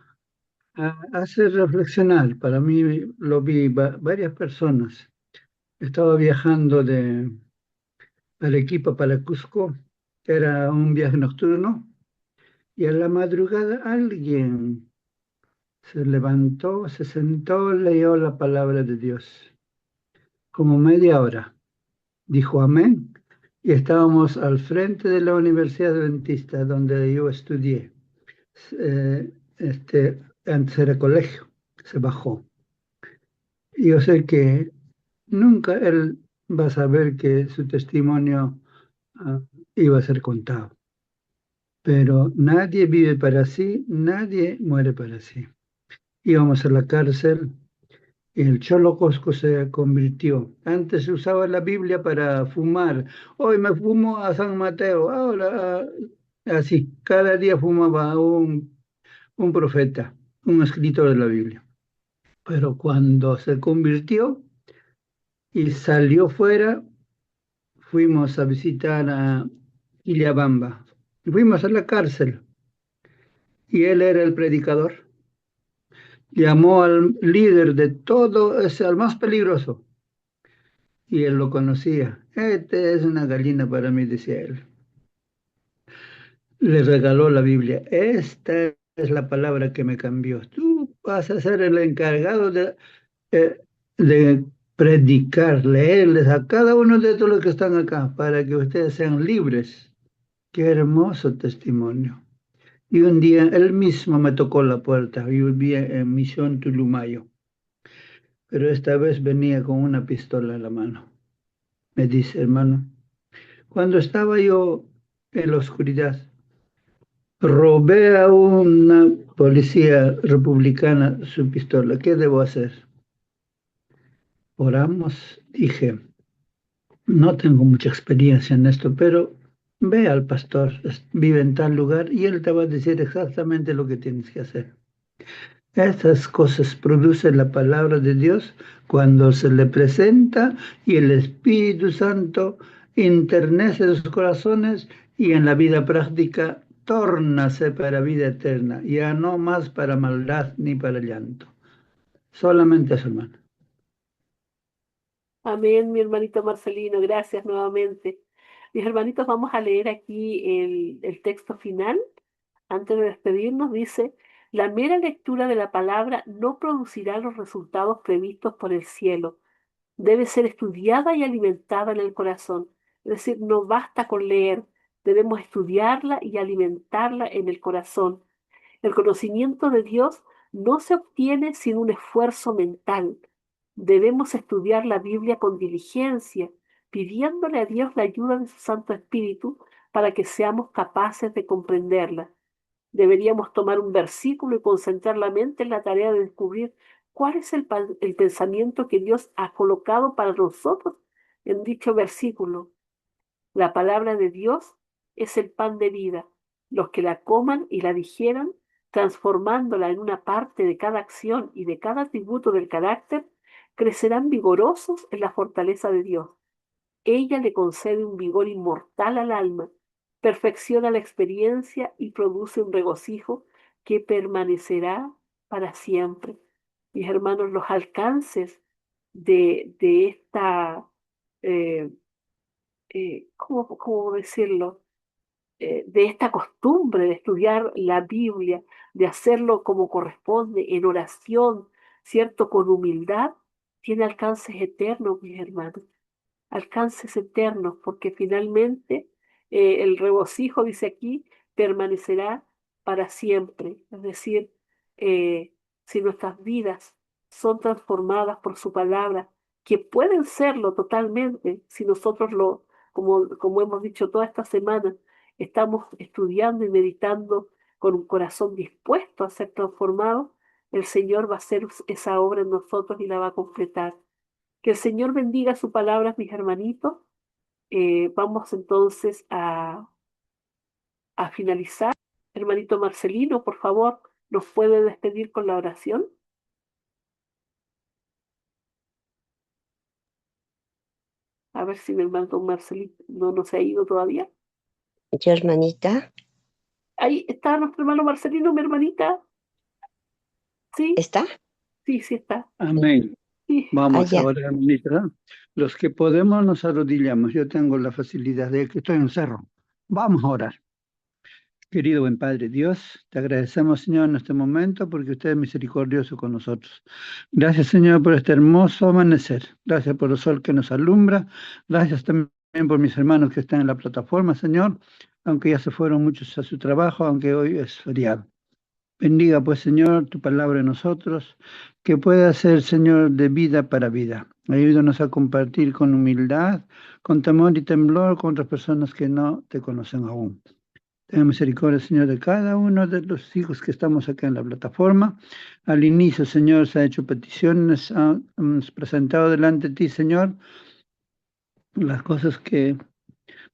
Speaker 3: hace reflexionar. Para mí lo vi varias personas. Estaba viajando de Arequipa para Cusco, era un viaje nocturno, y a la madrugada alguien se levantó, se sentó, leyó la palabra de Dios, como media hora. Dijo amén, y estábamos al frente de la Universidad Adventista, donde yo estudié. Antes era colegio, se bajó. Y yo sé que nunca él va a saber que su testimonio ah, iba a ser contado. Pero nadie vive para sí, nadie muere para sí. Íbamos a la cárcel y el Cholo Cosco se convirtió. Antes se usaba la Biblia para fumar. Hoy me fumo a San Mateo. Ahora, así, cada día fumaba un profeta, un escritor de la Biblia. Pero cuando se convirtió y salió fuera, fuimos a visitar a Quillabamba. Fuimos a la cárcel y él era el predicador. Llamó al líder de todo, ese, al más peligroso, y él lo conocía. Este es una gallina para mí, decía él. Le regaló la Biblia. Esta es la palabra que me cambió. Tú vas a ser el encargado de predicar, leerles a cada uno de todos los que están acá, para que ustedes sean libres. Qué hermoso testimonio. Y un día él mismo me tocó la puerta. Yo vivía en Misión Tulumayo, pero esta vez venía con una pistola en la mano. Me dice, hermano, cuando estaba yo en la oscuridad, robé a una policía republicana su pistola. ¿Qué debo hacer? Oramos, dije, no tengo mucha experiencia en esto, pero ve al pastor, vive en tal lugar y él te va a decir exactamente lo que tienes que hacer. Estas cosas producen la palabra de Dios cuando se le presenta y el Espíritu Santo internece sus corazones y en la vida práctica tórnase para vida eterna, ya no más para maldad ni para llanto. Solamente eso, hermano.
Speaker 1: Amén, mi hermanito Marcelino, gracias nuevamente. Mis hermanitos, vamos a leer aquí el texto final. Antes de despedirnos, dice, la mera lectura de la palabra no producirá los resultados previstos por el cielo. Debe ser estudiada y alimentada en el corazón. Es decir, no basta con leer, debemos estudiarla y alimentarla en el corazón. El conocimiento de Dios no se obtiene sin un esfuerzo mental. Debemos estudiar la Biblia con diligencia, pidiéndole a Dios la ayuda de su Santo Espíritu para que seamos capaces de comprenderla. Deberíamos tomar un versículo y concentrar la mente en la tarea de descubrir cuál es el pensamiento que Dios ha colocado para nosotros en dicho versículo. La palabra de Dios es el pan de vida. Los que la coman y la digieran, transformándola en una parte de cada acción y de cada atributo del carácter, crecerán vigorosos en la fortaleza de Dios. Ella le concede un vigor inmortal al alma, perfecciona la experiencia y produce un regocijo que permanecerá para siempre. Mis hermanos, los alcances de esta, eh, ¿cómo decirlo? De esta costumbre de estudiar la Biblia, de hacerlo como corresponde, en oración, ¿cierto? Con humildad, tiene alcances eternos, mis hermanos, alcances eternos, porque finalmente el regocijo, dice aquí, permanecerá para siempre. Es decir, si nuestras vidas son transformadas por su palabra, que pueden serlo totalmente si nosotros como hemos dicho toda esta semana, estamos estudiando y meditando con un corazón dispuesto a ser transformado, el Señor va a hacer esa obra en nosotros y la va a completar. Que el Señor bendiga su palabra, mis hermanitos. Vamos entonces a finalizar. Hermanito Marcelino, por favor, ¿nos puede despedir con la oración? A ver si mi hermano Marcelino no se ha ido todavía.
Speaker 7: Yo, hermanita,
Speaker 1: Ahí está nuestro hermano Marcelino, mi hermanita. ¿Sí?
Speaker 7: ¿está?
Speaker 1: Sí está.
Speaker 3: Amén.
Speaker 1: Sí.
Speaker 3: Vamos
Speaker 7: Allá.
Speaker 3: ahora, ministra. Los que podemos nos arrodillamos. Yo tengo la facilidad de que estoy en cerro. Vamos a orar. Querido buen Padre Dios, te agradecemos, Señor, en este momento porque usted es misericordioso con nosotros. Gracias, Señor, por este hermoso amanecer. Gracias por el sol que nos alumbra. Gracias también por mis hermanos que están en la plataforma, Señor, aunque ya se fueron muchos a su trabajo, aunque hoy es feriado. Bendiga, pues, Señor, tu palabra en nosotros, que pueda ser, Señor, de vida para vida. Ayúdanos a compartir con humildad, con temor y temblor con otras personas que no te conocen aún. Tenga misericordia, Señor, de cada uno de los hijos que estamos acá en la plataforma. Al inicio, Señor, se ha hecho peticiones, hemos presentado delante de ti, Señor, las cosas que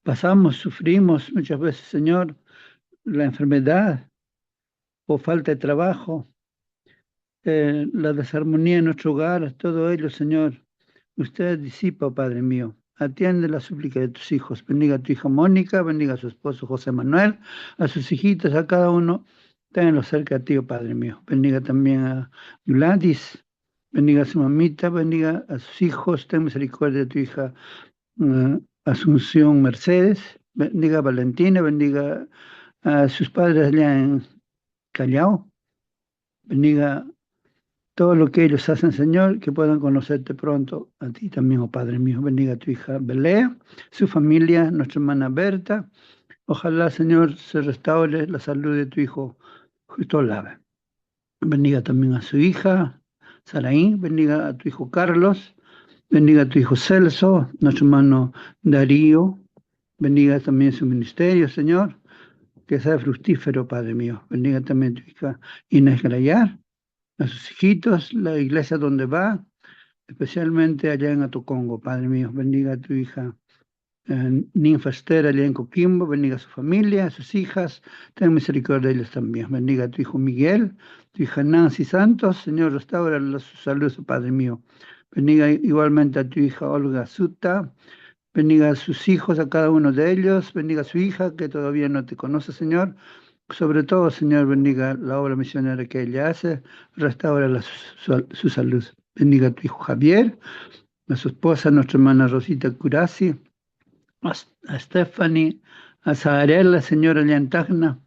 Speaker 3: pasamos, sufrimos muchas veces, Señor, la enfermedad o falta de trabajo, la desarmonía en nuestro hogar, todo ello, Señor, usted disipa, Padre mío. Atiende la súplica de tus hijos. Bendiga a tu hija Mónica, bendiga a su esposo José Manuel, a sus hijitos, a cada uno. Ténganlo cerca de ti, oh Padre mío. Bendiga también a Gladys, bendiga a su mamita, bendiga a sus hijos. Ten misericordia de tu hija Asunción Mercedes. Bendiga a Valentina, bendiga a sus padres allá en Callao. Bendiga todo lo que ellos hacen, Señor, que puedan conocerte pronto a ti también, oh Padre mío. Bendiga a tu hija Belea, su familia, nuestra hermana Berta. Ojalá, Señor, se restaure la salud de tu hijo Justo Lave. Bendiga también a su hija Saraí, bendiga a tu hijo Carlos, bendiga a tu hijo Celso, nuestro hermano Darío. Bendiga también su ministerio, Señor, que sea fructífero, Padre mío. Bendiga también a tu hija Inés Grayar, a sus hijitos, la iglesia donde va, especialmente allá en Atocongo, Padre mío. Bendiga a tu hija Ninfa Esther allá en Coquimbo, bendiga a su familia, a sus hijas, ten misericordia de ellos también. Bendiga a tu hijo Miguel, tu hija Nancy Santos, Señor, restaura su salud, Padre mío. Bendiga igualmente a tu hija Olga Suta, bendiga a sus hijos, a cada uno de ellos, bendiga a su hija que todavía no te conoce, Señor. Sobre todo, Señor, bendiga la obra misionera que ella hace, restaura su salud. Bendiga a tu hijo Javier, a su esposa, nuestra hermana Rosita Curasi, a Stephanie, a Zaharela, Señor, allá en Tacna.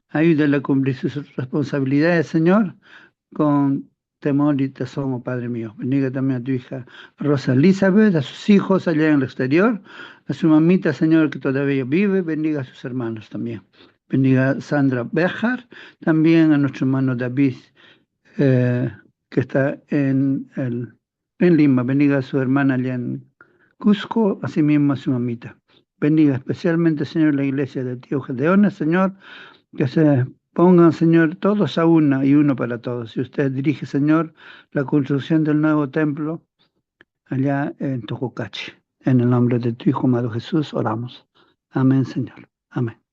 Speaker 3: Ayúdale a cumplir sus responsabilidades, Señor, con temor y tesón, oh Padre mío. Bendiga también a tu hija Rosa Elizabeth, a sus hijos allá en el exterior, a su mamita, Señor, que todavía vive. Bendiga a sus hermanos también. Bendiga a Sandra Bejar, también a nuestro hermano David, que está en Lima. Bendiga a su hermana allá en Cusco, asimismo a su mamita. Bendiga especialmente, Señor, la iglesia de Tío Gedeones, Señor, que se pongan, Señor, todos a una y uno para todos. Y usted dirige, Señor, la construcción del nuevo templo allá en Tojocachi. En el nombre de tu Hijo amado Jesús, oramos. Amén, Señor. Amén.